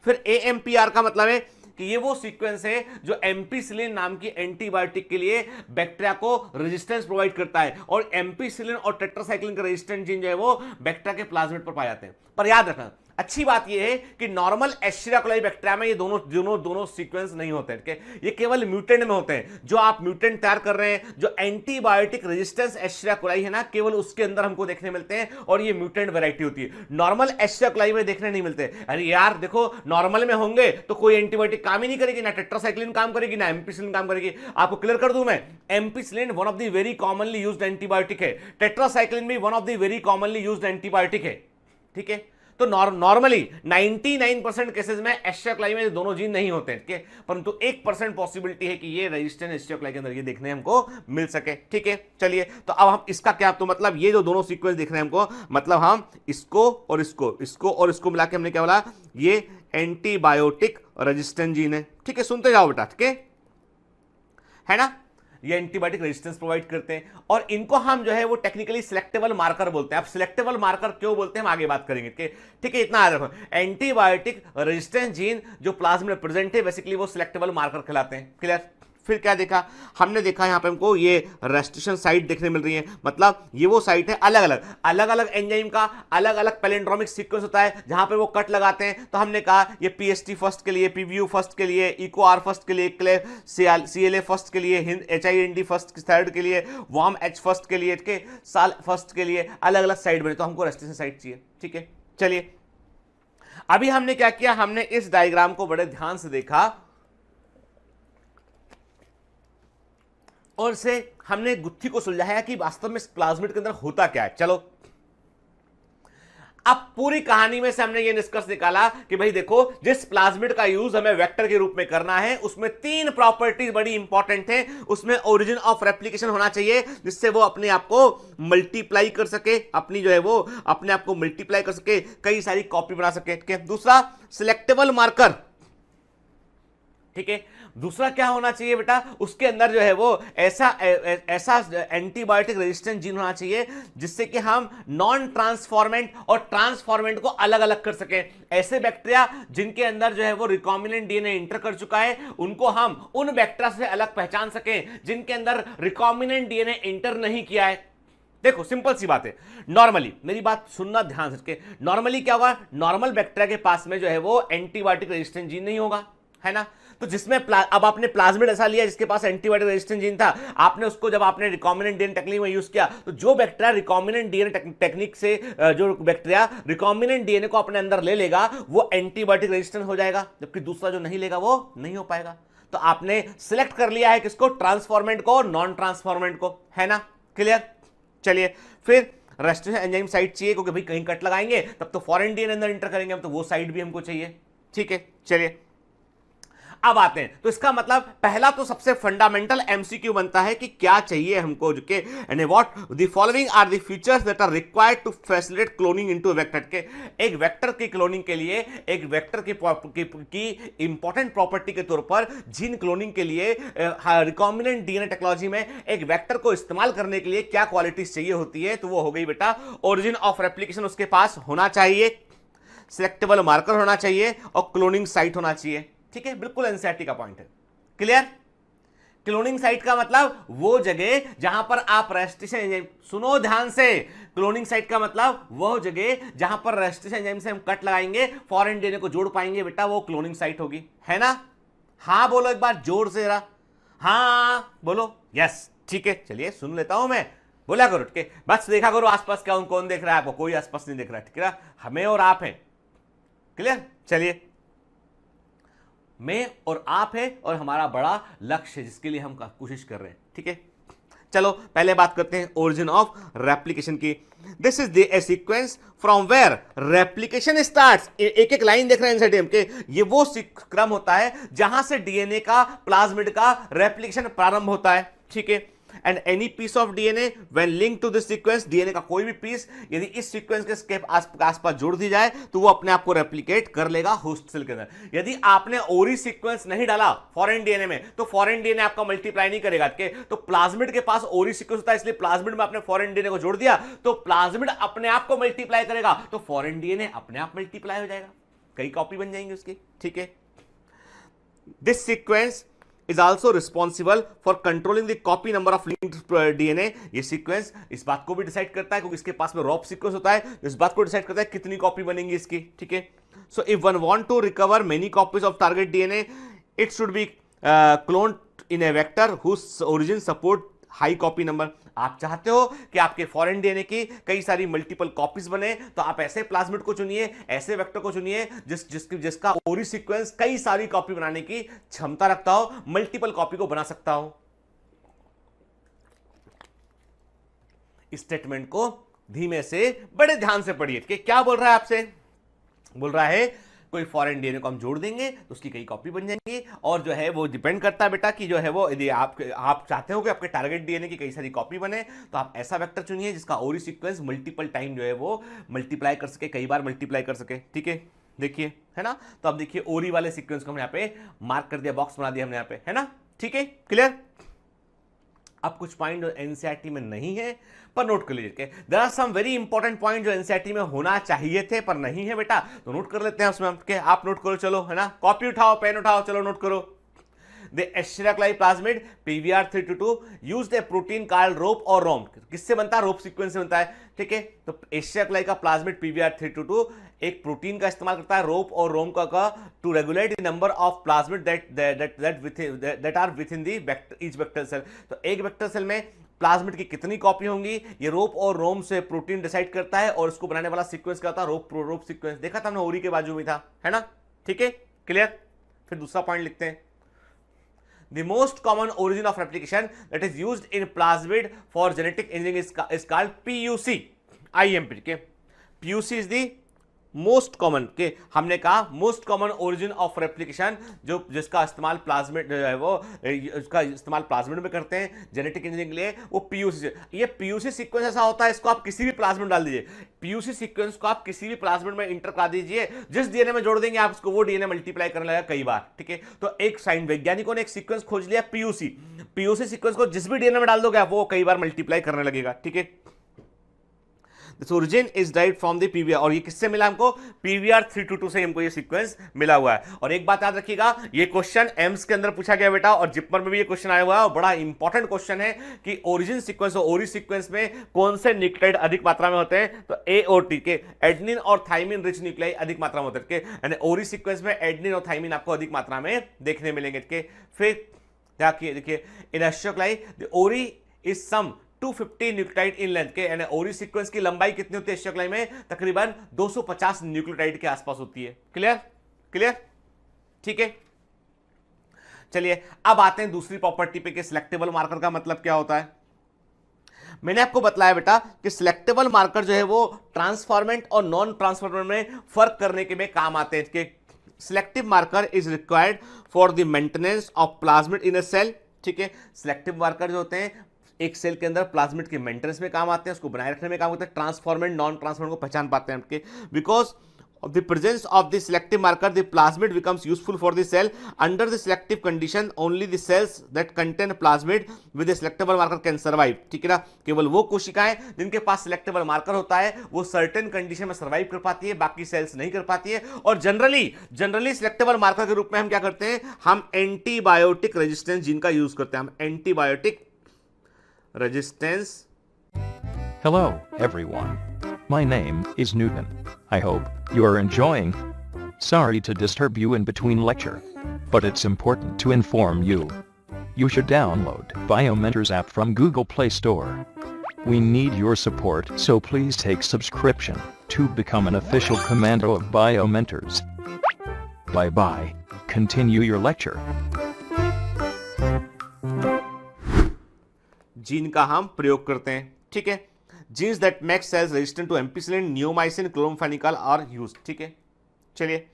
फिर एएमपीआर का मतलब है कि ये वो सीक्वेंस है जो एम्पीसिलिन नाम की एंटीबायोटिक के लिए बैक्टीरिया को रेजिस्टेंस प्रोवाइड करता है, और एम्पीसिलिन और टेट्रासाइक्लिन का रेजिस्टेंट जीन जो है वो बैक्टीरिया के प्लाज्मिड पर पाए जाते हैं। पर याद रखना, अच्छी बात यह है कि नॉर्मल एशेरिया कोलाई बैक्टीरिया में ये दोनों सीक्वेंस नहीं होते हैं, ये केवल म्यूटेंट में होते हैं। जो आप म्यूटेंट तैयार कर रहे हैं, जो एंटीबायोटिक रेजिस्टेंस एशेरिया कोलाई है ना, केवल उसके अंदर हमको देखने मिलते हैं और ये म्यूटेंट वैरायटी होती है, नॉर्मल एशेरिया कोलाई में देखने नहीं मिलते। अरे यार देखो, नॉर्मल में होंगे तो कोई एंटीबायोटिक काम ही नहीं करेगी, ना टेट्रासाइक्लिन काम करेगी, ना एम्पिसिलिन काम करेगी। आपको क्लियर कर दूं मैं, ampicillin one of the very commonly used antibiotic है, टेट्रासाइक्लिन भी one of the very commonly used antibiotic है। ठीक है, तो नॉर्मली 99% केसेस में एशेरिया कोलाई में दोनों जीन नहीं होते हैं, परंतु 1% पॉसिबिलिटी है कि ये रेजिस्टेंट एशेरिया कोलाई के अंदर ये देखने हमको मिल सके। ठीक है, चलिए तो अब हम इसका क्या, तो मतलब ये जो दोनों सीक्वेंस दिख रहे हैं हमको, मतलब हम इसको और इसको मिला के हमने क्या बोला, ये एंटीबायोटिक रेजिस्टेंट जीन है। ठीक है, सुनते जाओ बेटा, ठीक है ना, ये एंटीबायोटिक रेजिस्टेंस प्रोवाइड करते हैं और इनको हम जो है वो टेक्निकली सिलेक्टेबल मार्कर बोलते हैं। अब सिलेक्टेबल मार्कर क्यों बोलते हैं हम आगे बात करेंगे। ठीक है, इतना याद रखो, एंटीबायोटिक रेजिस्टेंस जीन जो प्लाज्मा में प्रेजेंट है बेसिकली वो सिलेक्टेबल मार्कर कहलाते हैं। क्लियर। फिर क्या देखा हमने, देखा यहां पे हमको ये रेस्ट्रिक्शन साइट देखने मिल रही है, मतलब ये वो साइट है, अलग अलग एंजाइम का अलग अलग पैलिंड्रोमिक सीक्वेंस होता है जहां पे वो कट लगाते हैं। तो हमने कहा ये पीएसटी फर्स्ट के लिए, पीवीयू फर्स्ट के लिए, इको आर फर्स्ट के लिए, सीएलए फर्स्ट के लिए, एचआईएनडी फर्स्ट थर्ड के लिए, वार्म एच फर्स्ट के लिए, साल फर्स्ट के लिए, अलग अलग साइट बने, तो हमको रेस्ट्रिक्शन साइट चाहिए। ठीक है, चलिए अभी हमने क्या किया, हमने इस डायग्राम को बड़े ध्यान से देखा और से हमने गुत्थी को सुलझाया कि वास्तव में इस प्लाज्मिड के अंदर होता क्या है। चलो अब पूरी कहानी में से हमने ये निष्कर्ष निकाला कि भाई देखो, जिस प्लाज्मिड का यूज हमें वेक्टर के रूप में करना है उसमें 3 प्रॉपर्टीज बड़ी इंपॉर्टेंट है। उसमें ओरिजिन ऑफ रेप्लिकेशन होना चाहिए जिससे वो अपने आप को मल्टीप्लाई कर सके, अपनी जो है वो अपने आप को मल्टीप्लाई कर सके, कई सारी कॉपी बना सके। दूसरा सिलेक्टेबल मार्कर। ठीक है, दूसरा क्या होना चाहिए बेटा, उसके अंदर जो है वो ऐसा एंटीबायोटिक रेजिस्टेंट जीन होना चाहिए जिससे कि हम नॉन ट्रांसफॉर्मेंट और ट्रांसफॉर्मेंट को अलग अलग कर सकें। ऐसे बैक्टीरिया जिनके अंदर जो है वो रिकॉम्बिनेंट डीएनए इंटर कर चुका है उनको हम उन बैक्टीरिया से अलग पहचान सकें जिनके अंदर रिकॉम्बिनेंट डीएनए इंटर नहीं किया है। देखो सिंपल सी बात है, नॉर्मली मेरी बात सुनना ध्यान से, नॉर्मली क्या होगा, नॉर्मल बैक्टीरिया के पास में जो है वो एंटीबायोटिक रेजिस्टेंट जीन नहीं होगा, है ना। तो जिसमें अब आपने प्लाज्मिड ऐसा लिया जिसके पास एंटीबायोटिक रेजिस्टेंट जीन था, आपने उसको जब आपने रिकॉम्बिनेंट डीएनए टेक्निक में यूज किया तो जो बैक्टीरिया रिकॉम्बिनेंट डीएनए टेक्निक से जो बैक्टीरिया रिकॉम्बिनेंट डीएनए को अपने अंदर ले लेगा वो एंटीबायोटिक रेजिस्टेंट हो जाएगा, जबकि दूसरा जो नहीं लेगा वो नहीं हो पाएगा। तो आपने सिलेक्ट कर लिया है किसको, ट्रांसफॉर्मेंट को और नॉन ट्रांसफॉर्मेंट को, है ना। क्लियर। चलिए फिर रेस्ट्रिक्शन एंजाइम साइट चाहिए क्योंकि भाई कहीं कट लगाएंगे तब तो फॉरेन डीएनए अंदर इंटर करेंगे हम, तो वो साइट भी हमको चाहिए। ठीक है, चलिए अब आते हैं। तो इसका मतलब पहला तो सबसे फंडामेंटल एमसीक्यू बनता है कि क्या चाहिए हमको, जो कि what the following are the features that are required to facilitate cloning into vector. के एक वेक्टर की क्लोनिंग के लिए, एक वेक्टर की इंपॉर्टेंट प्रॉपर्टी के तौर पर जीन क्लोनिंग के लिए रिकॉम्बिनेंट डीएनए टेक्नोलॉजी में एक वेक्टर को इस्तेमाल करने के लिए क्या क्वालिटीज चाहिए होती है, तो वो हो गई बेटा, ओरिजिन ऑफ रेप्लिकेशन उसके पास होना चाहिए, सिलेक्टेबल मार्कर होना चाहिए और क्लोनिंग साइट होना चाहिए। ठीक है, बिल्कुल एनसीईआरटी का पॉइंट है। क्लियर। क्लोनिंग साइट का मतलब वो जगह जहां पर आप रेस्ट्रिक्शन एंजाइम, सुनो ध्यान से, क्लोनिंग साइट का मतलब वो जगह जहां पर रेस्ट्रिक्शन एंजाइम से हम कट लगाएंगे, फॉरेन डीएनए को जोड़ पाएंगे बेटा, वो क्लोनिंग साइट होगी, है ना। हाँ बोलो एक बार जोर से जरा, हाँ बोलो, यस। ठीक है, चलिए सुन लेता हूं मैं, बोला करो। ठीक है, बस देखा करो आसपास क्या कौन देख रहा है आपको, कोई आसपास नहीं देख रहा है, ठीक है, हमें और आप हैं। क्लियर। चलिए, मैं और आप है और हमारा बड़ा लक्ष्य है जिसके लिए हम कोशिश कर रहे हैं। ठीक है, चलो पहले बात करते हैं ओरिजिन ऑफ रेप्लिकेशन की। This is the sequence from where replication starts. एक एक लाइन देख रहे हैं एनसीईआरटी के, ये वो क्रम होता है जहां से डीएनए का, प्लाज्मिड का रेप्लिकेशन प्रारंभ होता है। ठीक है, and any piece of DNA when link to this sequence, DNA का कोई भी पीस यदि इस सीक्वेंस के आसपास जोड़ दी जाए तो वो अपने आप को रेप्लिकेट कर लेगा होस्ट सेल के अंदर। यदि आपने ओरी सीक्वेंस नहीं डाला फॉरेन डीएनए में तो फॉरेन डीएनए आपका मल्टीप्लाई नहीं करेगा। तो प्लाज्मिड के पास ओरी सीक्वेंस होता है, इसलिए प्लाज्मिड में आपने फॉरेन डीएनए को जोड़ दिया तो प्लाज्मिड अपने आप को मल्टीप्लाई करेगा, तो फॉरेन डीएनए अपने आप मल्टीप्लाई हो जाएगा, कई कॉपी बन जाएंगे उसकी। ठीक है, this sequence is also responsible for controlling the copy number of linked DNA। ये सीक्वेंस इस बात को भी डिसाइड करता है, क्योंकि इसके पास में रॉप सीक्वेंस होता है, इस बात को डिसाइड करता है कितनी कॉपी बनेंगी इसकी, ठीक है। So if one want to recover many copies of target DNA, it should be cloned in a vector whose origin support high copy number. आप चाहते हो कि आपके फॉरेन डीएनए की कई सारी मल्टीपल कॉपीज बने, तो आप ऐसे प्लाज्मिड को चुनिए, ऐसे वेक्टर को चुनिए जिसका ओरी सीक्वेंस कई सारी कॉपी बनाने की क्षमता रखता हो, मल्टीपल कॉपी को बना सकता हो। इस स्टेटमेंट को धीमे से बड़े ध्यान से पढ़िए कि क्या बोल रहा है आपसे। बोल रहा है कोई फॉरेन डीएनए को हम जोड़ देंगे तो उसकी कई कॉपी बन जाएंगी, और जो है वो डिपेंड करता है बेटा कि जो है वो यदि आप चाहते हो कि आपके टारगेट डीएनए की कई सारी कॉपी बने, तो आप ऐसा वेक्टर चुनिए जिसका ओरी सीक्वेंस मल्टीपल टाइम जो है वो मल्टीप्लाई कर सके, कई बार मल्टीप्लाई कर सके, ठीक है। देखिए, है ना। तो अब देखिए ओरी वाले सीक्वेंस को हमने यहाँ पे मार्क कर दिया, बॉक्स बना दिया हमने यहाँ पे, है ना, ठीक है, क्लियर। अब कुछ पॉइंट जो एनसीईआरटी में नहीं है पर नोट कर लीजिए। There are some very important point जो एनसीईआरटी में होना चाहिए थे पर नहीं है बेटा, तो नोट कर लेते हैं उसमें के। आप नोट करो, चलो, है ना, कॉपी उठाओ, पेन उठाओ, चलो नोट करो। The Escherichia coli plasmid PVR322 used a protein called rope or ROM। किससे बनता है? रोप सीक्वेंस से बनता है, ठीक है। तो Escherichia coli का प्लाज्मिड PVR322 एक प्रोटीन का इस्तेमाल करता है, रोप और रोम का, to regulate the number of plasmid that are within the each vector cell. तो एक वेक्टर सेल में प्लाज्मिड की कितनी कॉपी होंगी, ये रोप और रोम से प्रोटीन डिसाइड करता है, और उसको बनाने वाला सीक्वेंस क्या होता है? रोप सीक्वेंस। देखा था हमने, ओरी के बाजू में था, है ना, ठीक है, क्लियर। फिर दूसरा पॉइंट लिखते हैं। The most common origin of replication that is used in plasmid for genetic engineering is called PUC, IMP के। PUC is the most common के, हमने कहा most common origin of replication, जो जिसका इस्तेमाल प्लाज्मिड जो है वो इसका इस्तेमाल प्लाज्मिड में करते हैं जेनेटिक इंजीनियरिंग के लिए, वो पीयूसी। ये पीयूसी सीक्वेंस ऐसा होता है, इसको आप किसी भी प्लाज्मिड डाल दीजिए, पीयूसी सीक्वेंस को आप किसी भी प्लाज्मिड में इंटर करा दीजिए, जिस डीएनए में जोड़ देंगे आप उसको, वो डीएनए मल्टीप्लाई करने लगेगा कई बार, ठीक है। तो एक साइन वैज्ञानिकों ने एक सीक्वेंस खोज लिया पीयूसी, पीयूसी सीक्वेंस को जिस भी डीएनए में डाल दोगे आप, वो कई बार मल्टीप्लाई करने लगेगा, ठीक है। This origin is derived from the PVR, और ये किससे मिला हमको? PVR322 से हमको ये सीक्वेंस मिला हुआ है। और एक बात याद रखिएगा, ये क्वेश्चन एम्स के अंदर पूछा गया बेटा, और जिप्पर में भी ये क्वेश्चन आया हुआ है, और बड़ा इंपॉर्टेंट क्वेश्चन है कि ओरिजिन सीक्वेंस और ओरी सीक्वेंस में कौन से न्यूक्लियोटाइड अधिक मात्रा में होते हैं? तो ए और टी के, एडेनिन और थाइमिन रिच न्यूक्लियाई अधिक मात्रा में होते हैं, यानी ओरी सीक्वेंस में एडेनिन और थाइमिन आपको अधिक मात्रा में देखने मिलेंगे। फिर देखिए in Escherichia coli the ori is some 250 nucleotide in length के, यानी ओरी सीक्वेंस की लंबाई कितनी होती है एस्चरिचिया कोलाई में? तकरीबन 250 न्यूक्लियोटाइड के आसपास होती है। क्लियर क्लियर, ठीक है। चलिए अब आते हैं दूसरी प्रॉपर्टी पे कि सिलेक्टेबल मार्कर का मतलब क्या होता है। मैंने आपको बताया बेटा कि सिलेक्टेबल मार्कर जो है वो ट्रांसफॉर्मेंट और नॉन ट्रांसफॉर्मेंट में फर्क करने के में काम आते हैं। कि selective marker is required for the maintenance of plasmid in a cell, ठीक है। सिलेक्टिव मार्कर जो होते हैं एक सेल के अंदर प्लाज्मिड के मेंटेनेंस में काम आते हैं, उसको बनाए रखने में काम होता है, ट्रांसफॉर्मेंट नॉन ट्रांसफॉर्मेंट को पहचान पाते हैं आपके। Because of the presence of the selective marker, the plasmid becomes useful for the cell. Under the selective condition, only the cells that contain plasmid with the selectable marker can survive, ठीक है ना। केवल वो कोशिकाएं जिनके पास selectable marker होता है वो सर्टेन कंडीशन में सर्वाइव कर पाती है, बाकी सेल्स नहीं कर पाती है। और जनरली सिलेक्टेबल मार्कर के रूप में हम क्या करते हैं? हम एंटीबायोटिक रेजिस्टेंस जीन का यूज करते हैं, हम antibiotic resistance. Hello, everyone. My name is Newton. I hope you are enjoying. Sorry to disturb you in between lecture, but it's important to inform you. You should download Biomentors app from Google Play Store. We need your support, so please take subscription to become an official commando of Biomentors. Bye bye. Continue your lecture. Gene का हम प्रयोग करते हैं, ठीक है। Genes that make cells resistant to ampicillin, neomycin, chloramphenicol are used, ठीक है। चलिए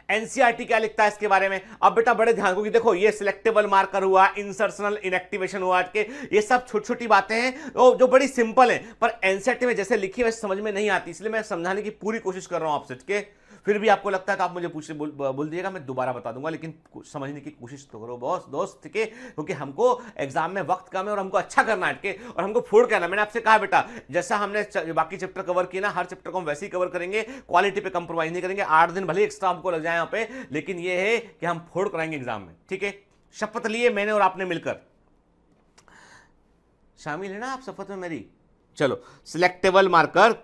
एनसीईआरटी क्या लिखता है इसके बारे में। अब बेटा बड़े ध्यान को कि देखो ये सिलेक्टेबल मार्कर हुआ, इंसर्शनल इनएक्टिवेशन हुआ, के ये सब छोटी छोटी बातें हैं जो बड़ी सिंपल हैं, पर एनसीईआरटी में जैसे लिखी वैसे समझ में नहीं आती, इसलिए मैं समझाने की पूरी कोशिश कर रहा हूं आपसे, ठीक है। फिर भी आपको लगता है तो आप मुझे पूछे बोल दीजिएगा, मैं दोबारा बता दूंगा, लेकिन समझने की कोशिश तो करो दोस्त, ठीक है। क्योंकि हमको एग्जाम में वक्त कम है और हमको अच्छा करना है, ठीक है, और हमको फोड़ करना। मैंने आपसे कहा बेटा जैसा हमने बाकी चैप्टर कवर किया ना, हर चैप्टर को हम वैसे ही कवर करेंगे, क्वालिटी पे कंप्रोमाइज नहीं करेंगे। 8 दिन भले एक्स्ट्रा हमको लग जाए यहाँ पे, लेकिन ये है कि हम फोड़ कराएंगे एग्जाम में, ठीक है। शपथ लिए मैंने और आपने मिलकर, शामिल है ना आप शपथ में मेरी? चलो, selectable marker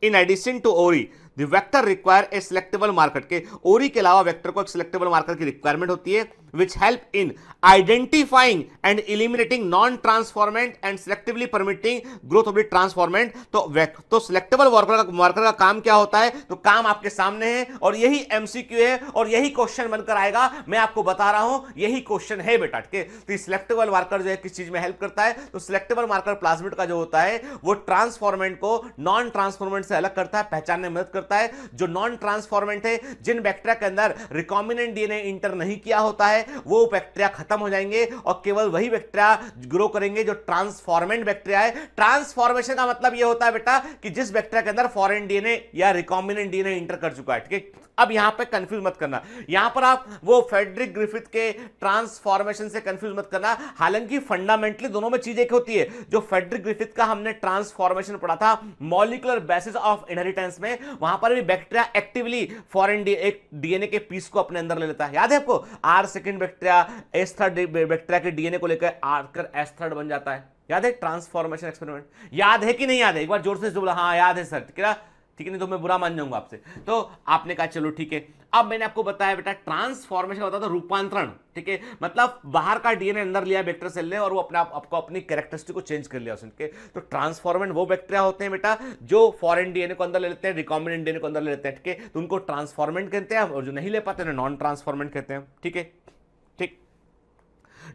in addition to ori the vector require a selectable marker के ओरी के अलावा वेक्टर को एक सिलेक्टेबल मार्कर की रिक्वायरमेंट होती है which help in identifying and eliminating non-transformant and selectively permitting growth of the transformant। तो selectable marker का काम क्या होता है? तो काम आपके सामने है और यही एमसीक्यू है और यही क्वेश्चन बनकर आएगा, मैं आपको बता रहा हूं यही क्वेश्चन है बेटा। तो सिलेक्टेबल मार्कर जो है किस चीज में हेल्प करता है? तो सिलेक्टेबल मार्कर प्लाज्मिड का जो होता है वो ट्रांसफॉर्मेंट को नॉन ट्रांसफॉर्मेंट से अलग करता है, पहचानने में मदद करता है। जो नॉन ट्रांसफॉर्मेंट है, जिन बैक्टीरिया के अंदर रिकॉम्बिनेंट डीएनए इंटर नहीं किया होता है, वो बैक्टीरिया खत्म हो जाएंगे और केवल वही बैक्टीरिया ग्रो करेंगे जो ट्रांसफॉर्मेंट बैक्टीरिया है। ट्रांसफॉर्मेशन का मतलब ये होता है बेटा कि जिस बैक्टीरिया के अंदर फॉरेन डीएनए या रिकॉम्बिनेंट डीएनए इंटर कर चुका है। ठीक है, अब यहां पे कंफ्यूज मत करना, यहां पर आप वो फ्रेडरिक ग्रिफिथ के ट्रांसफॉर्मेशन से कंफ्यूज मत करना। हालांकि फंडामेंटली दोनों में चीज एक होती है। जो फ्रेडरिक ग्रिफिथ का हमने ट्रांसफॉर्मेशन पढ़ा था मॉलिक्यूलर बेसिस ऑफ इनहेरिटेंस में, वहां पर भी बैक्टीरिया एक्टिवली फॉरेन एक डीएनए के पीस को अपने अंदर ले लेता है। याद है आपको? R second bacteria S third bacteria के डीएनए को लेकर आकर एस थर्ड बन जाता है। याद है ट्रांसफॉर्मेशन एक्सपेरिमेंट? याद है कि नहीं याद है? एक बार जोर से बोला हाँ याद है सर। ठीक है, नहीं तो मैं बुरा मान जाऊंगा आपसे। तो आपने कहा चलो ठीक है। अब मैंने आपको बताया बेटा ट्रांसफॉर्मेशन होता था रूपांतरण। ठीक है, मतलब बाहर का डीएनए अंदर लिया बैक्टीरिया सेल ने और वो अपने आपको अपनी कैरेक्टरिस्टिक को चेंज कर लिया उसके। तो ट्रांसफॉर्मेंट वो बैक्टीरिया होते हैं बेटा जो फॉरेन डीएनए को अंदर ले लेते हैं, रिकॉम्बिनेंट डीएनए को अंदर ले लेते हैं। ठीक है, तो उनको ट्रांसफॉर्मेंट कहते हैं और जो नहीं ले पाते नॉन ट्रांसफॉर्मेंट कहते हैं। ठीक है, ठीक।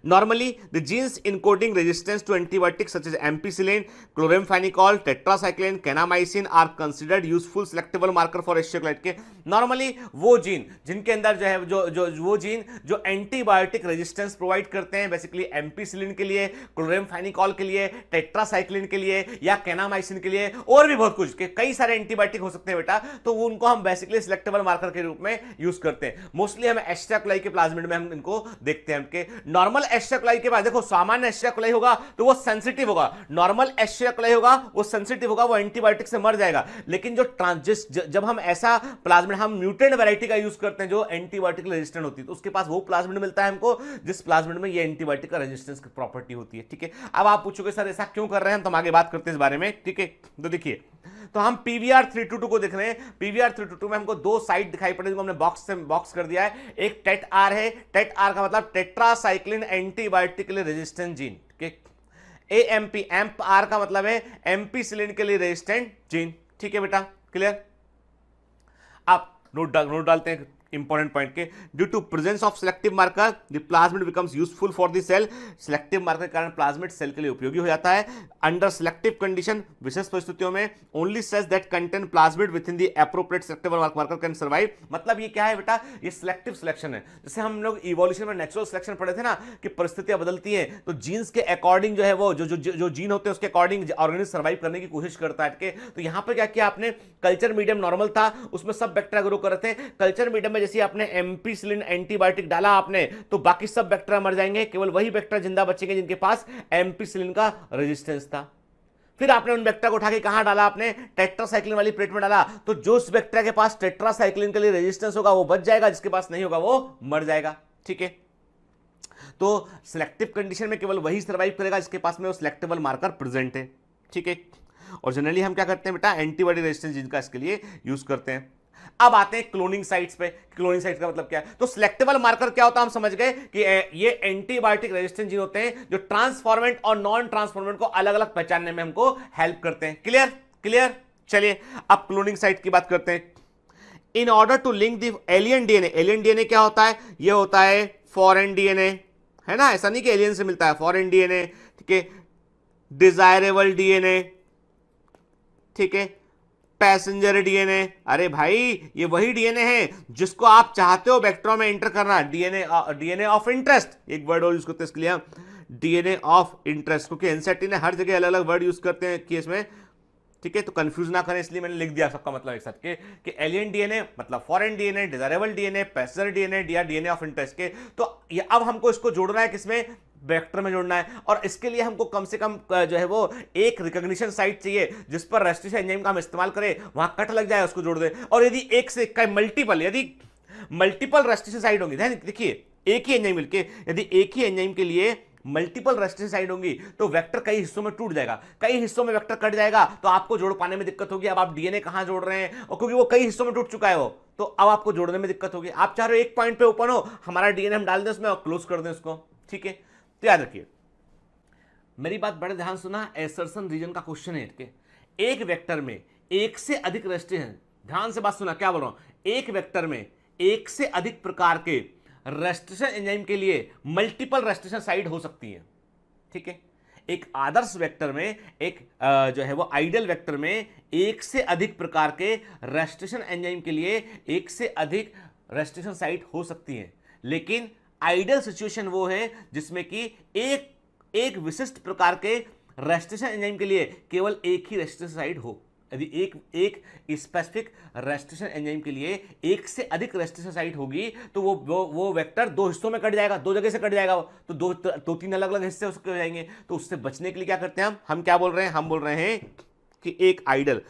Normally, the genes encoding resistance to antibiotics such as ampicillin, chloramphenicol, tetracycline, kanamycin are considered useful selectable marker for Escherichia coli के। नॉर्मली वो जीन जिनके अंदर जो है वो जीन जो एंटीबायोटिक रेजिस्टेंस प्रोवाइड करते हैं, बेसिकली एम्पीसिलिन के लिए, क्लोराम्फेनिकॉल के लिए, टेट्रासाइक्लिन के लिए या कैनामाइसिन के लिए और भी बहुत कुछ, कई सारे एंटीबायोटिक हो सकते हैं बेटा। तो उनको हम बेसिकली सिलेक्टेबल मार्कर के रूप में यूज करते हैं। मोस्टली हम एस्चेरिचिया कोलाई के प्लाज्मिड में हम इनको देखते हैं। नॉर्मल एस्चेरिचिया कोलाई के बाद देखो सामान्य एस्चेरिचिया कोलाई होगा तो वो सेंसिटिव होगा, नॉर्मल एस्चेरिचिया कोलाई होगा वो सेंसिटिव होगा, वो एंटीबायोटिक से मर जाएगा। लेकिन जो जब हम ऐसा प्लाज्मिड हम म्यूटेंट वैरायटी का यूज करते हैं जो एंटीबायोटिक रेजिस्टेंट होती है, तो उसके पास वो प्लाज्मिड मिलता है हमको जिस प्लाज्मिड में ये एंटीबायोटिक का रेजिस्टेंस की प्रॉपर्टी होती है। ठीक है, अब आप पूछोगे सर ऐसा क्यों कर रहे हैं, तो हम आगे बात करते हैं इस बारे में। ठीक है, तो देखिए, तो हम PVR 322 को देख रहे हैं। PVR 322 में हमको दो साइट दिखाई पड़े जिनको हमने बॉक्स कर दिया है। एक टेट आर है, टेट आर का मतलब tetracycline antibiotically resistant gene. AMP, amp R का मतलब है एम्पीसिलिन के लिए रेजिस्टेंट जीन। ठीक है बेटा, क्लियर? आप नोट डालते हैं इंपॉर्टेंट पॉइंट के। Due to presence of selective marker the plasmid becomes useful for the cell. Selective marker के कारण प्लाज्मिड सेल के लिए उपयोगी हो जाता है। अंडर सिलेक्टिव कंडीशन, विशेष परिस्थितियों में, only cells that contain plasmid within the appropriate selective marker can survive. मतलब ये क्या है बेटा, ये सिलेक्टिव सिलेक्शन है। जैसे हम लोग इवोल्यूशन में नेचुरल सिलेक्शन पढ़े थे ना कि परिस्थितियां बदलती है तो जीन्स के अकॉर्डिंग जो है वो जो जीन होते हैं उसके अकॉर्डिंग ऑर्गेनिज्म सर्वाइव करने की कोशिश करता है। तो यहां पर क्या किया आपने, कल्चर मीडियम नॉर्मल था, उसमें सब बैक्टीरिया ग्रो कर रहे थे। कल्चर मीडियम में जैसे आपने एम्पीसिलिन एंटीबायोटिक डाला आपने तो बाकी सब बैक्टीरिया मर जाएंगे, केवल वही बैक्टीरिया जिंदा बचेंगे जिनके पास एम्पीसिलिन का रेजिस्टेंस था। फिर आपने उन बैक्टीरिया को उठा के कहां डाला, आपने टेट्रासाइक्लिन वाली प्लेट में डाला। तो जो उस बैक्टीरिया के पास टेट्रासाइक्लिन के लिए रेजिस्टेंस होगा वो बच जाएगा, जिसके पास नहीं होगा वो मर जाएगा। ठीक है, तो सिलेक्टिव कंडीशन में केवल वही सर्वाइव करेगा जिसके पास में वो सिलेक्टेबल मार्कर प्रेजेंट है। ठीक है, और जनरली हम क्या करते हैं बेटा, एंटीबॉडी रेजिस्टेंस जीन का इसके लिए यूज करते हैं। अब आते हैं क्लोनिंग साइट्स पे। क्लोनिंग साइट्स का मतलब क्या है, तो सिलेक्टेबल मार्कर क्या होता है हम समझ गए कि ये एंटीबायोटिक रेजिस्टेंट जीन होते हैं जो ट्रांसफॉर्मेंट और नॉन ट्रांसफॉर्मेंट को अलग अलग पहचानने में हमको हेल्प करते हैं। Clear clear? चलिए अब क्लोनिंग साइट की बात करते हैं। In order to link the alien DNA, alien DNA क्या होता है, ये होता है फॉरेन डीएनए, है ना, ऐसा नहीं कि एलियन से मिलता है, फॉरेन डीएनए। ठीक है, डिजायरेबल डीएनए, ठीक है, पैसेंजर डीएनए। अरे भाई ये वही डीएनए है जिसको आप चाहते हो बैक्टीरिया में एंटर करना। डीएनए ऑफ इंटरेस्ट, एक वर्ड और यूज करते हैं इसके लिए, डीएनए ऑफ इंटरेस्ट, क्योंकि एनसीईआरटी ने हर जगह अलग अलग वर्ड यूज करते हैं केस में। ठीक है, तो कंफ्यूज ना करें इसलिए मैंने लिख दिया सबका मतलब एक साथ कि एलियन डीएनए मतलब foreign DNA, desirable DNA, passenger DNA या डीएनए ऑफ इंटरेस्ट के। तो ये अब हमको इसको जोड़ना है किसमें, वेक्टर में जोड़ना है। और इसके लिए हमको कम से कम जो है वो एक रिकॉग्निशन साइट चाहिए जिस पर रेस्टिस एंजाइम का हम इस्तेमाल करें, वहां कट लग जाए उसको जोड़ दे। और यदि एक से मल्टीपल, यदि मल्टीपल रेस्ट्रिक्शन साइट होंगी, देखिए एक ही एंजाइम मिलके, यदि एक ही एंजाइम के लिए मल्टीपल रेस्ट्रिक्शन साइट होंगी तो वेक्टर कई हिस्सों में टूट जाएगा, कई हिस्सों में वेक्टर कट जाएगा, तो आपको जोड़ पाने में दिक्कत होगी। अब आप डीएनए कहां जोड़ रहे हैं, और क्योंकि वो कई हिस्सों में टूट चुका है वो, तो अब आपको जोड़ने में दिक्कत होगी। आप चाह रहे हो एक पॉइंट पे ओपन हो, हमारा डीएनए हम डाल दें उसमें और क्लोज कर दें उसको, ठीक है। तो याद रखिए, मेरी बात बड़े ध्यान सुना, एसर्शन रीजन का क्वेश्चन है। एक वेक्टर में एक से अधिक रेस्ट्रिक्शन, ध्यान से बात सुना क्या बोल रहा हूं, एक वेक्टर में एक से अधिक प्रकार के रेस्ट्रिक्शन एंजाइम के लिए मल्टीपल रेस्ट्रिक्शन साइट हो सकती है, ठीक है। एक आदर्श वेक्टर में, एक जो है वो आइडियल वेक्टर में एक से अधिक प्रकार के रेस्ट्रिक्शन एंजाइम के लिए एक से अधिक रेस्ट्रिक्शन साइट हो सकती है, लेकिन आइडियल सिचुएशन वो है जिसमें कि एक विशिष्ट प्रकार के रेस्ट्रिक्शन एंजाइम के लिए केवल एक ही रेस्ट्रिक्शन साइट हो। यदि एक स्पेसिफिक रेस्ट्रिक्शन एंजाइम के लिए एक से अधिक रेस्ट्रिक्शन साइट होगी तो वो वेक्टर दो हिस्सों में कट जाएगा, दो जगह से कट जाएगा, तो दो तीन अलग अलग हिस्से उसके हो जाएंगे। तो उससे बचने के लिए क्या करते हैं हम क्या बोल रहे हैं, हम बोल रहे हैं कि एक आइडियल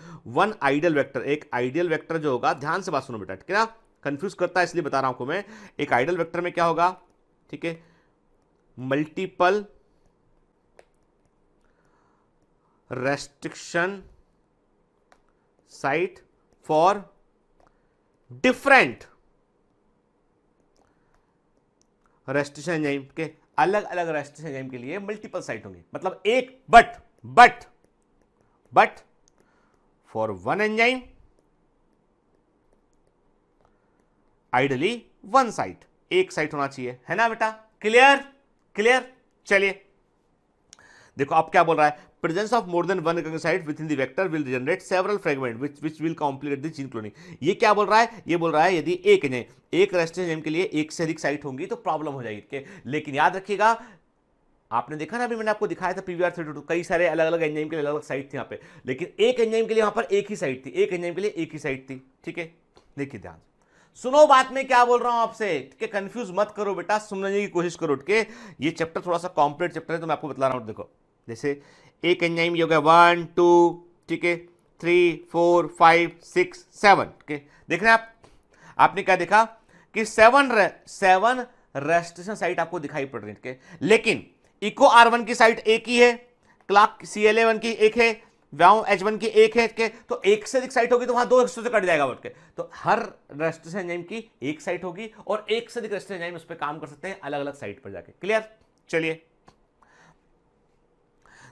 वेक्टर जो होगा, ध्यान से बात सुनो बेटा, ठीक है ना, कंफ्यूज करता है इसलिए बता रहा हूं आपको मैं। एक आइडियल वेक्टर में क्या होगा, ठीक है, multiple restriction site for different restriction enzyme के, अलग अलग रेस्ट्रिक्शन एंजाइम के लिए मल्टीपल साइट होंगी। मतलब एक but for one enzyme ideally one site, एक साइट होना चाहिए, है ना बेटा, क्लियर। चलिए देखो अब क्या बोल रहा है, presence of more than one recognized site within the vector will generate several fragment which will complete the gene cloning. ये क्या बोल रहा है, ये बोल रहा है यदि एक रेस्ट्रिक्शन एंजाइम के लिए एक से अधिक साइट होंगी तो प्रॉब्लम हो जाएगी। लेकिन याद रखिएगा, आपने देखा ना, अभी मैंने आपको दिखाया था पीवीआर 32, कई सारे अलग अलग एंजाइम के लिए अलग अलग साइट थी यहाँ पे, लेकिन एक एंजाइम के लिए वहां पर एक ही साइट थी, एक एंजाइम के लिए एक ही साइट थी, ठीक है। देखिए ध्यान सुनो, बात में क्या बोल रहा हूं आपसे, ठीक है, कंफ्यूज मत करो बेटा, समझने की कोशिश करो, ठीक है। ये चैप्टर थोड़ा सा कॉम्प्लेक्स चैप्टर है तो मैं आपको बता रहा हूं। देखो जैसे एक एंजाइम ये हो गया 1 2, ठीक है, 3 4 5 6 7, ठीक है। देख रहे हैं आपने क्या देखा कि 7 रेस्ट्रिक्शन साइट आपको दिखाई पड़ रही है, ठीक है। लेकिन इको R1 की साइट एक ही है, क्लाक CLA1 की एक है, व्याव H1 की एक है, ठीक है। तो एक से अधिक साइट होगी तो वहां दो हिस्सों से कट जाएगा उठ के, तो हर रेस्ट्रिक्शन एंजाइम की एक साइट होगी और एक से अधिक रेस्ट्रिक्शन एंजाइम उस पर काम कर सकते हैं अलग अलग साइट पर जाके, क्लियर। चलिए,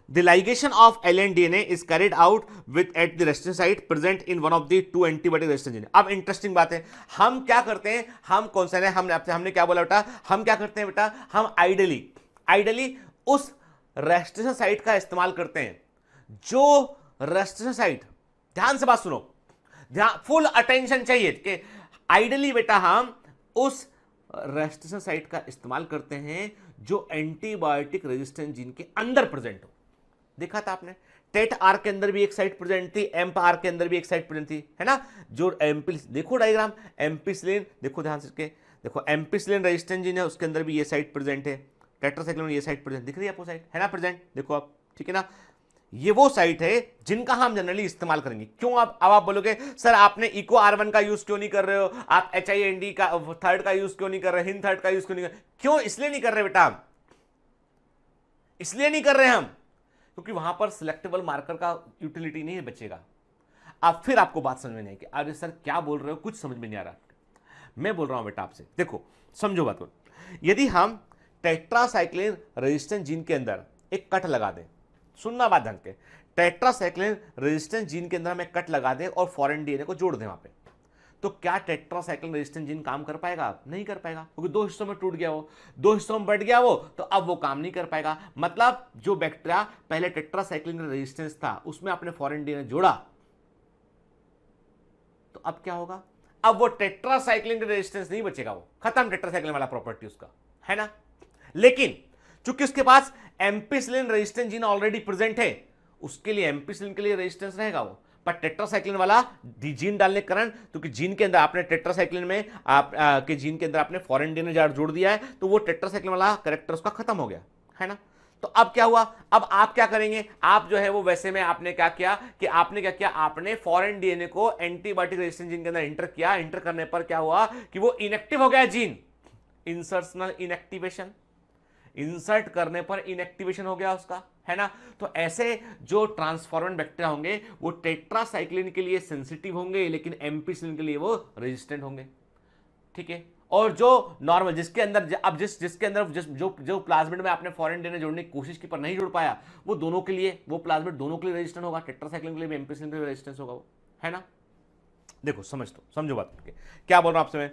The ligation of alien DNA is carried out with at the restriction site present in one of the two antibiotic resistant gene। अब इंटरेस्टिंग बात है, हम क्या करते हैं, हम कौन सा है, हमने क्या बोला बेटा, हम क्या करते हैं बेटा, हम आइडली उस रेस्ट्रिक्शन साइट का इस्तेमाल करते हैं जो रेस्ट्रिक्शन साइट, ध्यान से बात सुनो, फुल अटेंशन चाहिए कि आइडली बेटा हम उस रेस्ट्रिक्शन साइट का इस्तेमाल करते हैं जो एंटीबायोटिक रेजिस्टेंट जीन के अंदर प्रेजेंट हो। देखा था आपने, टेट आर के अंदर भी एक साइट प्रेजेंट थी, एम्प आर के अंदर भी एक साइट प्रेजेंट थी, है ना। जो एम्पी, देखो डायग्राम, एम्पिसिलिन देखो ध्यान से, देखो एम्पिसिलिन रेजिस्टेंट जीन है उसके अंदर भी ये साइट प्रेजेंट है, टेट्रासाइक्लिन में ये साइट प्रेजेंट दिख रही है आपको, साइट है ना प्रेजेंट, देखो आप, ठीक है ना। ये वो साइट है जिनका हम जनरली इस्तेमाल करेंगे। क्यों? अब आप बोलोगे सर आपने इको R1 का यूज क्यों नहीं कर रहे हो, आप HIND का थर्ड का यूज क्यों नहीं कर रहे, हिंद थर्ड का यूज क्यों नहीं कर रहे? क्यों? इसलिए नहीं कर रहे बेटा, इसलिए नहीं कर रहे हम क्योंकि वहां पर सिलेक्टेबल मार्कर का यूटिलिटी नहीं बचेगा। अब फिर आपको बात समझ में नहीं आएगी, अरे सर क्या बोल रहे हो, कुछ समझ में नहीं आ रहा। मैं बोल रहा हूं बेटा आपसे, देखो समझो बात को, यदि हम टेट्रासाइक्लिन रेजिस्टेंट जीन के अंदर एक कट लगा दें, सुनना बात ढंग के, टेट्रासाइक्लिन रेजिस्टेंट जीन के अंदर हमें कट लगा दें और फॉरेन डीएनए को जोड़ दें वहां पे, तो क्या टेट्रासाइक्लिन रेजिस्टेंट जीन काम कर पाएगा? नहीं कर पाएगा, क्योंकि दो हिस्सों में टूट गया वो, दो हिस्सों में बढ़ गया वो, तो अब वो काम नहीं कर पाएगा। मतलब जो बैक्टीरिया पहले टेट्रासाइक्लिन रेजिस्टेंस था उसमें आपने फॉरेन डीएनए जोड़ा, तो अब क्या होगा, अब वो टेट्रासाइक्लिन रेजिस्टेंस नहीं बचेगा, वो खत्म, टेट्रासाइक्लिन वाला प्रॉपर्टी उसका, है ना। लेकिन चूंकि उसके पास ampicillin resistant gene already present है, उसके लिए एम्पिसिलिन के लिए रेजिस्टेंस रहेगा वो, पर टेट्रासाइक्लिन वाला जीन डालने के कारण, क्योंकि जीन के अंदर आपने टेट्रासाइक्लिन में के जीन के अंदर आपने फॉरेन डीएनए जोड़ दिया है, तो वो टेट्रासाइक्लिन वाला कैरेक्टर उसका खत्म हो गया, है ना। तो अब क्या हुआ, अब आप क्या करेंगे, आप जो है वो वैसे में आपने क्या किया कि आपने फॉरेन डीएनए को एंटीबायोटिक रेजिस्टेंट जीन के अंदर इंटर किया। इंटर करने पर क्या हुआ कि वो इनएक्टिव हो गया जीन, इंसर्शनल इनएक्टिवेशन, इंसर्ट करने पर इनएक्टिवेशन हो गया उसका, है ना। तो ऐसे जो ट्रांसफॉर्मेंट बैक्टीरिया होंगे वो टेट्रासाइक्लिन के लिए सेंसिटिव होंगे, लेकिन एम्पिसिलिन के लिए वो रेजिस्टेंट होंगे, ठीक है। और जो नॉर्मल जिसके अंदर अब जिसके अंदर जो प्लाज्मिड में आपने फॉरेन डीएनए जोड़ने की कोशिश की पर नहीं जुड़ पाया, वो दोनों के लिए, वो प्लाज्मिड दोनों के लिए रेजिस्टेंट होगा, टेट्रासाइक्लिन के लिए भी एम्पिसिलिन के लिए रेजिस्टेंस होगा वो, है ना। देखो समझो बात, क्या बोल रहा हूं आपसे मैं।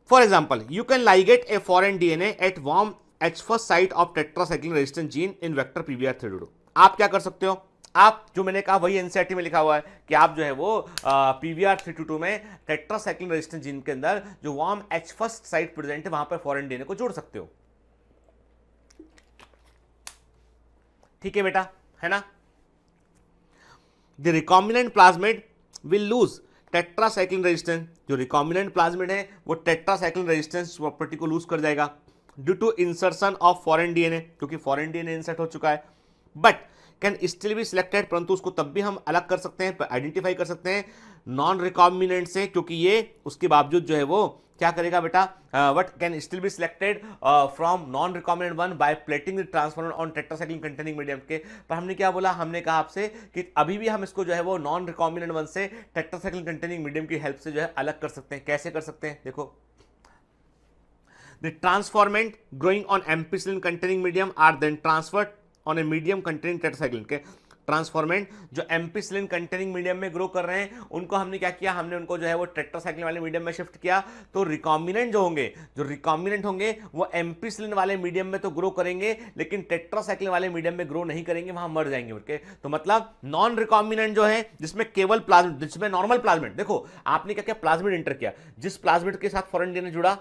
For example, you can ligate a foreign DNA at warm H1 site of tetracycline resistant gene in vector PBR322। आप क्या कर सकते हो, आप जो मैंने कहा वही एनसीईआरटी में लिखा हुआ है कि आप जो है वो PBR322 में टेट्रासाइक्लिन रेजिस्टेंट जीन के अंदर जो वार्म H1 साइट प्रेजेंट है वहां पर फॉरेन डीएनए को जोड़ सकते हो, ठीक है बेटा, है ना। The recombinant plasmid will lose tetracycline resistance, जो रिकॉम्बिनेंट प्लाज्मिड है वो टेट्रासाइक्लिन रेजिस्टेंस प्रॉपर्टी को लूज कर जाएगा due to insertion of foreign DNA, क्योंकि फॉरेन डीएनए इंसर्ट हो चुका है। But can still be selected, परंतु उसको तब भी हम अलग कर सकते हैं, आइडेंटिफाई कर सकते हैं नॉन रिकॉम्बिनेंट से, क्योंकि ये उसके बावजूद जो है वो क्या करेगा बेटा, what can still be selected from non recombinant one by plating the transformant on tetracycline containing medium के। पर हमने क्या बोला, हमने कहा आपसे कि अभी भी हम इसको जो है वो नॉन रिकॉम्बिनेंट वन से टेट्रासाइक्लिन कंटेनिंग मीडियम की हेल्प से जो है अलग कर सकते हैं। कैसे कर सकते हैं, देखो, the transformant growing on ampicillin containing medium are then transferred on a medium containing tetracycline के। ट्रांसफॉर्मेंट जो एम्पिसिलिन कंटेनिंग मीडियम में ग्रो कर रहे हैं उनको हमने क्या किया, हमने उनको जो है वो टेट्रासाइक्लिन वाले मीडियम में शिफ्ट किया। तो रिकॉम्बिनेंट होंगे वो एम्पिसिलिन वाले मीडियम में तो ग्रो करेंगे, लेकिन टेट्रासाइक्लिन वाले मीडियम में ग्रो नहीं करेंगे, वहां मर जाएंगे उनके। तो मतलब नॉन रिकॉम्बिनेंट जो है जिसमें केवल प्लाज्मिड, जिसमें नॉर्मल प्लाज्मिड, देखो आपने क्या किया, प्लाज्मिड इंटर किया, जिस प्लाज्मिड के साथ फॉरेन डीएनए जुड़ा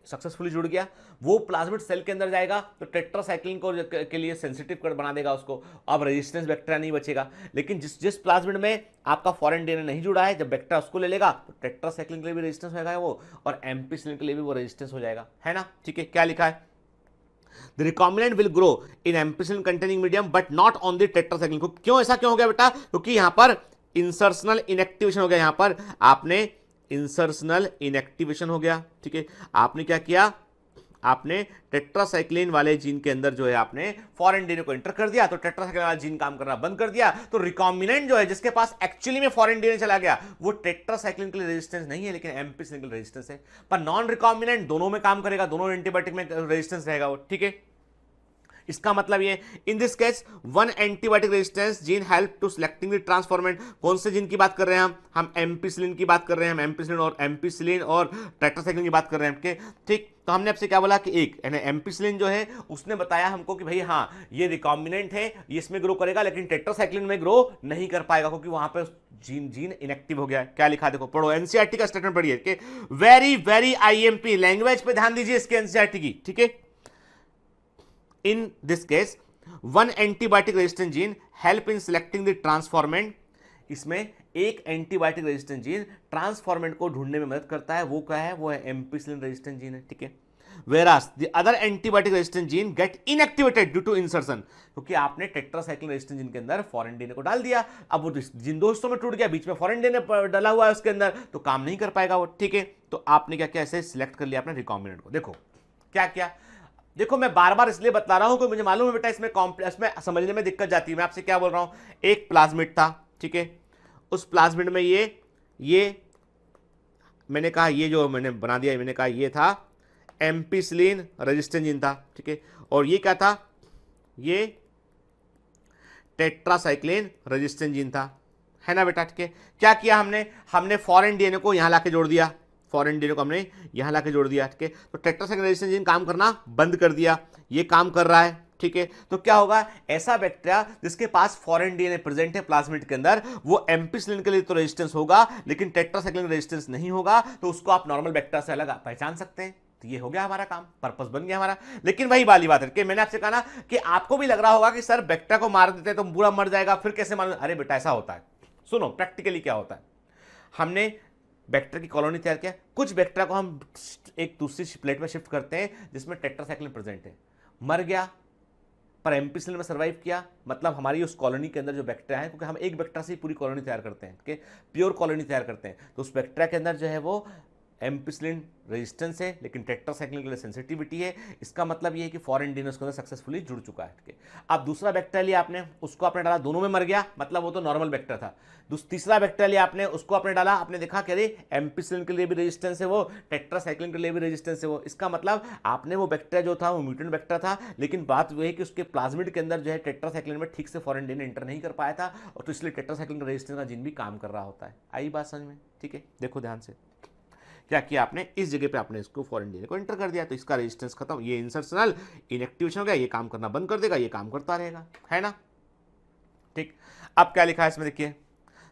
सक्सेसफुली जुड़ गया, वो प्लाज्मिड सेल के अंदर जाएगा तो टेट्रासाइक्लिन को के लिए सेंसिटिव कर बना देगा उसको, अब रेजिस्टेंस बैक्टीरिया नहीं बचेगा। लेकिन जिस प्लाज्मिड में आपका फॉरेन डीएनए नहीं जुड़ा है, जब बैक्टीरिया उसको ले लेगा तो टेट्रासाइक्लिन के लिए भी रेजिस्टेंस होगा वो, और एम्पिसिलिन के लिए भी वो रेजिस्टेंस हो जाएगा, है ना, ठीक है। क्या लिखा है, the recombinant will grow in ampicillin containing medium but not on the tetracycline. क्यों ऐसा क्यों हो गया बेटा, क्योंकि यहां पर इंसर्शनल इनएक्टिवेशन हो गया, यहां पर आपने इंसर्शनल इनएक्टिवेशन हो गया, ठीक है। आपने क्या किया, आपने टेट्रासाइक्लिन वाले जीन के अंदर जो है आपने फॉरेन डीएनए को एंटर कर दिया, तो टेट्रासाइक्लिन वाला जीन काम करना बंद कर दिया। तो रिकॉम्बिनेंट जो है जिसके पास एक्चुअली में फॉरेन डीएनए चला गया, वो टेट्रासाइक्लिन के लिए रेजिस्टेंस नहीं है, लेकिन एम्पिसिलिन के लिए रेजिस्टेंस है। पर नॉन रिकॉम्बिनेंट दोनों में काम करेगा, दोनों एंटीबायोटिक में रेजिस्टेंस रहेगा वो, ठीक है। इसका मतलब ये, in this case one antibiotic resistance gene help to selecting the transformant. कौन से जीन की बात कर रहे हैं हम एम्पिसिलिन की बात कर रहे हैं, हम एम्पिसिलिन और टेट्रासाइक्लिन की बात कर रहे हैं, ठीक। तो हमने आपसे क्या बोला कि एक एम्पिसिलिन जो है उसने बताया हमको कि भाई हाँ ये रिकॉम्बिनेंट है, ये इसमें ग्रो करेगा, लेकिन टेट्रासाइक्लिन में ग्रो नहीं कर पाएगा क्योंकि वहां पे जीन इनएक्टिव हो गया है। क्या लिखा देखो, पढ़ो, एनसीईआरटी का स्टेटमेंट पढ़िए कि वेरी आईएमपी, लैंग्वेज पे ध्यान दीजिए इसके एनसीईआरटी की, ठीक है। In this case, one antibiotic resistant gene help in selecting the transformant। इसमें एक एंटीबायोटिक रेजिस्टेंट जीन ट्रांसफॉर्मेंट को ढूंढने में मदद करता है, वो क्या है, वो है एम्पिसिलिन रेजिस्टेंट जीन है, ठीक है। Whereas the other antibiotic resistant gene get inactivated due to insertion, क्योंकि आपने टेट्रासाइक्लिन रेजिस्टेंट जीन के अंदर फॉरेन डीएनए को डाल दिया, अब वो जीन दोस्तों में टूट गया, बीच में फॉरेन डीएनए डाला हुआ है उसके अंदर, तो काम नहीं कर पाएगा वो, ठीक है। तो आपने क्या किया, ऐसे सिलेक्ट कर लिया अपने रिकॉम्बिनेंट को। देखो क्या किया, देखो मैं बार बार इसलिए बता रहा हूं कि मुझे मालूम है बेटा इसमें कॉम्प्लेक्स में समझने में दिक्कत जाती है। मैं आपसे क्या बोल रहा हूं, एक प्लाज्मिड था, ठीक है, उस प्लाज्मिड में ये मैंने कहा, ये जो मैंने बना दिया, मैंने कहा ये था एम्पिसिलिन रेजिस्टेंट जीन था, ठीक है, और ये क्या था, ये टेट्रासाइक्लिन रेजिस्टेंट जीन था, है ना बेटा, ठीक है। क्या किया हमने फॉरेन डीएनए को यहां लाके जोड़ दिया, फॉरेन डीएनए को हमने यहां लाके जोड़ दिया, ठीक है। तो टेट्रासाइक्लिन रेजिस्टेंट जीन काम करना बंद कर दिया, ये काम कर रहा है, ठीक है। तो क्या होगा, ऐसा बैक्टीरिया जिसके पास फॉरेन डीएनए प्रेजेंट है प्लाज्मिड के अंदर, वो एम्पिसिलिन के लिए तो रेजिस्टेंस होगा, लेकिन टेट्रासाइक्लिन रेजिस्टेंस नहीं होगा, तो उसको आप नॉर्मल बैक्टीरिया से अलग पहचान सकते हैं। तो ये हो गया हमारा काम, पर्पस बन गया हमारा। लेकिन वही वाली बात है कि मैंने आपसे कहा ना कि आपको भी लग रहा होगा कि सर बैक्टीरिया को मार देते तो पूरा मर जाएगा, फिर कैसे मालूम। अरे बेटा ऐसा होता है, सुनो प्रैक्टिकली क्या होता है। हमने बैक्टीरिया की कॉलोनी तैयार किया, कुछ बैक्टीरिया को हम एक दूसरी प्लेट में शिफ्ट करते हैं जिसमें टेट्रासाइक्लिन प्रेजेंट है, मर गया पर एम्पिसिलिन में सर्वाइव किया, मतलब हमारी उस कॉलोनी के अंदर जो बैक्टीरिया है, क्योंकि हम एक बैक्टीरिया से ही पूरी कॉलोनी तैयार करते हैं, प्योर कॉलोनी तैयार करते हैं, तो उस बैक्टीरिया के अंदर जो है वो एम्पिसिलिन रेजिस्टेंस है लेकिन टेट्रासाइक्लिन के लिए सेंसिटिविटी है। इसका मतलब ये है कि फॉरेन डीएनए उसके अंदर सक्सेसफुली जुड़ चुका है। ठीक है, अब दूसरा बैक्टीरिया लिया आपने, उसको आपने डाला, दोनों में मर गया, मतलब वो तो नॉर्मल बैक्टीरिया था। तीसरा बैक्टीरिया लिया आपने, उसको आपने डाला, आपने देखा कि अरे एम्पिसिलिन के लिए भी रेजिस्टेंस है वो, टेट्रासाइक्लिन के लिए भी रेजिस्टेंस है वो। इसका मतलब आपने वो बैक्टीरिया जो था वो म्यूटेंट बैक्टीरिया था, लेकिन बात वो है कि उसके प्लाज्मिड के अंदर जो है टेट्रासाइक्लिन में ठीक से फॉरेन डीएनए एंटर नहीं कर पाया था, और तो इसलिए टेट्रासाइक्लिन का रेजिस्टेंस का जीन भी काम कर रहा होता है। आई बात समझ में? ठीक है, देखो ध्यान से, क्या किया आपने, इस जगह पे आपने इसको फॉरेन डीएनए को एंटर कर दिया, तो इसका रेजिस्टेंस खत्म, ये इंसर्शनल इनएक्टिवेशन हो गया, ये काम करना बंद कर देगा, ये काम करता रहेगा, है ना। ठीक, अब क्या लिखा है इसमें देखिए,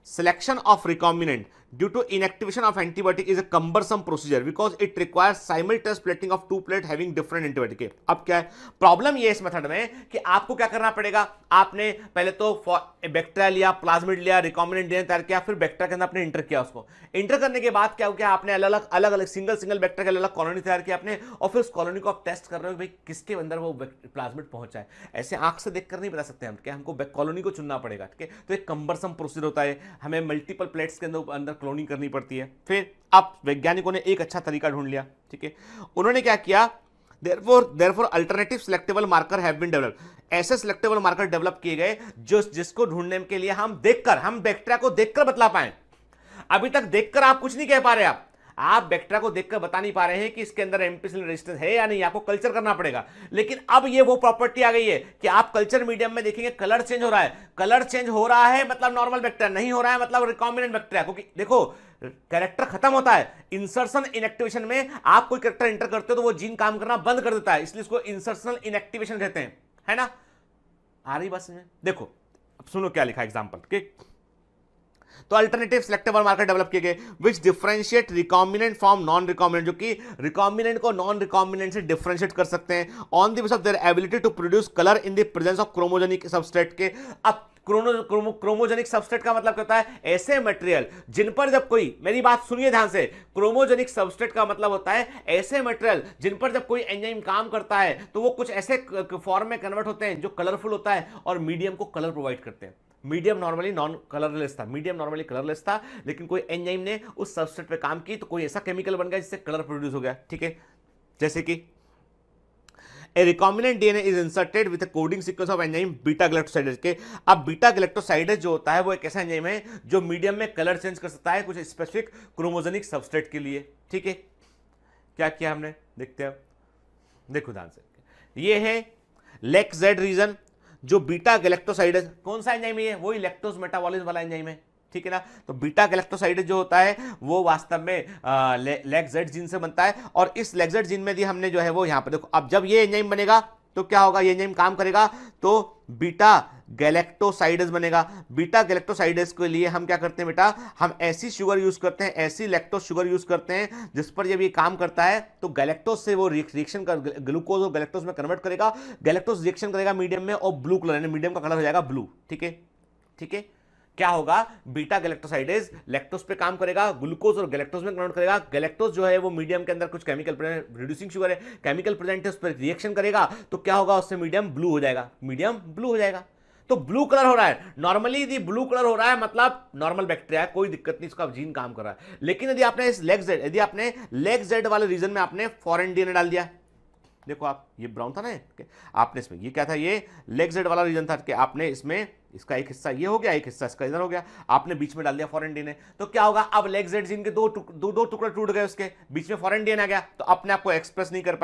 selection of recombinant due to inactivation of antibiotic is a cumbersome procedure because it requires simultaneous plating of two plate having different antibiotic। अब क्या है प्रॉब्लम, ये इस मेथड में कि आपको क्या करना पड़ेगा, आपने पहले तो बैक्टीरिया लिया, प्लाज्मिड लिया, रिकॉम्बिनेंट डीएनए तैयार किया, फिर बैक्टीरिया के अंदर आपने इंटर किया, उसको इंटर करने के बाद क्या हो गया, आपने अलग अलग सिंगल बैक्टीरिया के अलग कॉलोनी तैयार किया आपने, और फिर उस कॉलोनी को आप टेस्ट कर रहे हो भाई किसके अंदर वो प्लाज्मिड पहुंचा है। ऐसे आंख से देखकर नहीं बता सकते हम, क्या हमको कॉलोनी को चुनना पड़ेगा। ठीक है, तो एक कम्बरसम प्रोसीजर होता है, हमें मल्टीपल प्लेट्स के अंदर क्लोनिंग करनी पड़ती है। फिर अब वैज्ञानिकों ने एक अच्छा तरीका ढूंढ लिया। ठीक है, उन्होंने क्या किया, therefore alternative selectable marker have been developed। ऐसे सिलेक्टेबल मार्कर डेवलप किए गए जिसको ढूंढने के लिए हम बैक्टीरिया को देखकर बतला पाए। अभी तक देखकर आप कुछ नहीं कह पा रहे, आप बैक्टीरिया को देखकर बता नहीं पा रहे हैं कि इसके अंदर एम्पिसिलिन रेजिस्टेंस है या नहीं, आपको कल्चर करना पड़ेगा। लेकिन अब ये वो प्रॉपर्टी आ गई है कि आप कल्चर मीडियम में देखेंगे कलर चेंज हो रहा है, कलर चेंज हो रहा है मतलब नॉर्मल बैक्टीरिया, नहीं हो रहा है मतलब रिकॉम्बिनेंट बैक्टीरिया। क्योंकि देखो कैरेक्टर खत्म होता है इंसर्शन इनएक्टिवेशन में, आप कोई कैरेक्टर एंटर करते हो तो वो जीन काम करना बंद कर देता है, इसलिए इसको इंसर्शनल इनएक्टिवेशन कहते हैं, है ना। आ रही बात समझ में? देखो अब सुनो क्या लिखा एग्जांपल। तो अल्टरनेटिव सिलेक्टेबल मार्कर डेवलप किए गए which differentiate recombinant from non recombinant, जो कि रिकॉम्बिनेंट को नॉन रिकॉम्बिनेंट से डिफरेंशिएट कर सकते हैं on the basis of their ability to produce colour in the presence of chromogenic substrate के। अब क्रोमोजेनिक सबस्ट्रेट का मतलब क्या होता है, ऐसे मटेरियल जिन पर जब कोई, मेरी बात सुनिए ध्यान से, क्रोमोजेनिक सबस्ट्रेट का मतलब होता है ऐसे मटेरियल जिन पर जब कोई एंजाइम काम करता है तो वो कुछ ऐसे फॉर्म में कन्वर्ट होते हैं जो कलरफुल होता है और मीडियम को कलर प्रोवाइड करते हैं। मीडियम नॉर्मली नॉन कलरलेस था, मीडियम नॉर्मली कलरलेस था, लेकिन कोई एंजाइम ने उस सबस्ट्रेट पे काम की तो कोई ऐसा केमिकल बन गया जिससे कलर प्रोड्यूस हो गया। ठीक है, जैसे कि A recombinant DNA is inserted with a coding sequence of enzyme beta galactosidase के। अब बीटा गैलेक्टोसाइडेज जो होता है वो एक ऐसा एंजाइम है जो मीडियम में कलर चेंज कर सकता है कुछ स्पेसिफिक क्रोमोजेनिक सबस्ट्रेट के लिए। ठीक है, क्या किया हमने, देखते हैं, देखो ध्यान से, ये है लेक-जेड रीजन जो बीटा गैलेक्टोसाइडेज, कौन सा एंजाइम है, वही लैक्टोज मेटाबॉलिज्म वाला एंजाइम है। ठीक है ना, तो बीटा गैलेक्टोसाइडेज जो होता है वो वास्तव में लेक-जेड जीन से बनता है, और इस लेक-जेड जीन में भी हमने जो है वो यहां पर देखो, अब जब ये एंजाइम बनेगा तो क्या होगा, ये एंजाइम काम करेगा तो बीटा गैलेक्टोसाइडेज बनेगा। बीटा गैलेक्टोसाइडेज के लिए हम क्या करते हैं बेटा, हम ऐसी शुगर यूज करते हैं, ऐसी लैक्टोज शुगर यूज करते हैं जिस पर जब ये काम करता है तो गैलेक्टोज से वो रिएक्शन कर ग्लूकोज और गैलेक्टोज में कन्वर्ट करेगा, गैलेक्टोज रिएक्शन करेगा मीडियम में और ब्लू कलर यानी मीडियम का कलर हो जाएगा ब्लू। ठीक है, ठीक है, क्या होगा, बीटा गैलेक्टोसाइडेज लैक्टोज पे काम करेगा, ग्लूकोज और गैलेक्टोज में कन्वर्ट करेगा, गैलेक्टोज जो है वो मीडियम के अंदर कुछ केमिकल रिड्यूसिंग शुगर है, केमिकल प्रेजेंट है, उस पर रिएक्शन करेगा तो क्या होगा, उससे मीडियम ब्लू हो जाएगा, मीडियम ब्लू हो जाएगा। तो ब्लू कलर हो रहा है, नॉर्मली यदि ब्लू कलर हो रहा है मतलब नॉर्मल बैक्टीरिया है, कोई दिक्कत नहीं, इसका जीन काम कर रहा है। लेकिन यदि आपने इस लेक-जेड वाले रीजन में आपने फॉरेन डीएनए डाल दिया, देखो आप, ये ब्राउन था ना, आपने इसमें ये क्या था, ये लेक-जेड वाला रीजन था कि आपने इसमें इसका एक हिस्सा ये हो गया, एक हिस्सा इसका इधर हो गया, आपने बीच में डाल दिया फॉरेन डीएनए, तो क्या होगा, अब लेक-जेड जीन के दो टुकड़े टूट गए, उसके बीच में फॉरेन डीएनए आ गया, तो अपने आप को एक्सप्रेस नहीं कर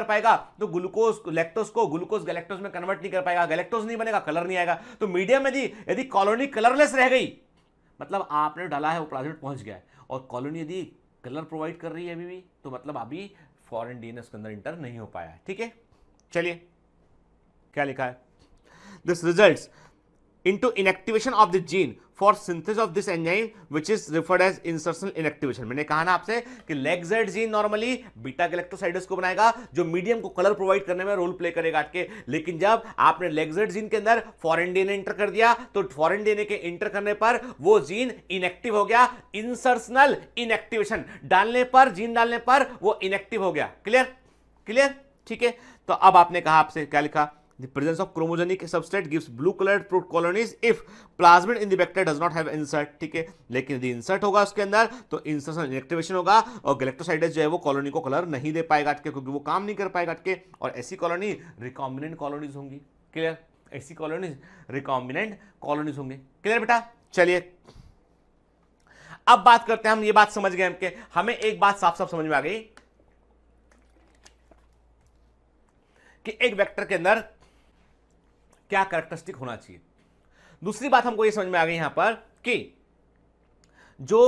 पाएगा, तो ग्लूकोज लैक्टोज को ग्लूकोज गैलेक्टोज में कन्वर्ट नहीं कर पाएगा, गैलेक्टोज नहीं बनेगा, कलर नहीं आएगा। तो मीडियम यदि कॉलोनी कलरलेस रह गई, मतलब आपने डाला है वो प्लाज्मिड पहुंच गया है, और कॉलोनी यदि कलर प्रोवाइड कर रही है अभी भी, तो मतलब अभी फॉरेन डीएनए उसके अंदर इंटर नहीं हो पाया है। ठीक है, चलिए क्या लिखा है, this results into inactivation of the gene for synthesis of this enzyme which is referred as insertional inactivation। मैंने कहा ना आपसे कि lake-Z gene normally beta galactosidase को बनाएगा जो मीडियम को कलर प्रोवाइड करने में रोल प्ले करेगा के, लेकिन जब आपने लेक-जेड जीन के अंदर फॉरेन डीएनए इंटर कर दिया तो फॉरेन डीएनए के इंटर करने पर वो जीन इनएक्टिव हो गया, इंसर्शनल इनएक्टिवेशन डालने पर, जीन डालने पर वो इनएक्टिव हो गया। क्लियर, ठीक है, तो अब आपने कहा, आपसे क्या लिखा, The presence of chromogenic substrate gives blue colored fruit colonies if plasmid in the vector does not have insert, ठीक है, लेकिन यदि इंसर्ट होगा उसके अंदर तो इंसर्शन इनएक्टिवेशन होगा और गैलेक्टोसाइडेज जो है वो कॉलोनी को कलर नहीं दे पाएगा, क्योंकि वो काम नहीं कर पाएगा, और ऐसी कॉलोनी रिकॉम्बिनेंट कॉलोनीज होंगी। क्लियर, ऐसी कॉलोनीज रिकॉम्बिनेंट कॉलोनीज होंगे। क्लियर बेटा, चलिए अब बात करते हैं, हम ये बात समझ गए हम कि हमें एक बात साफ साफ समझ में आ गई कि एक वेक्टर के अंदर क्या कैरेक्टरिस्टिक होना चाहिए। दूसरी बात हमको ये समझ में आ गई यहां पर कि जो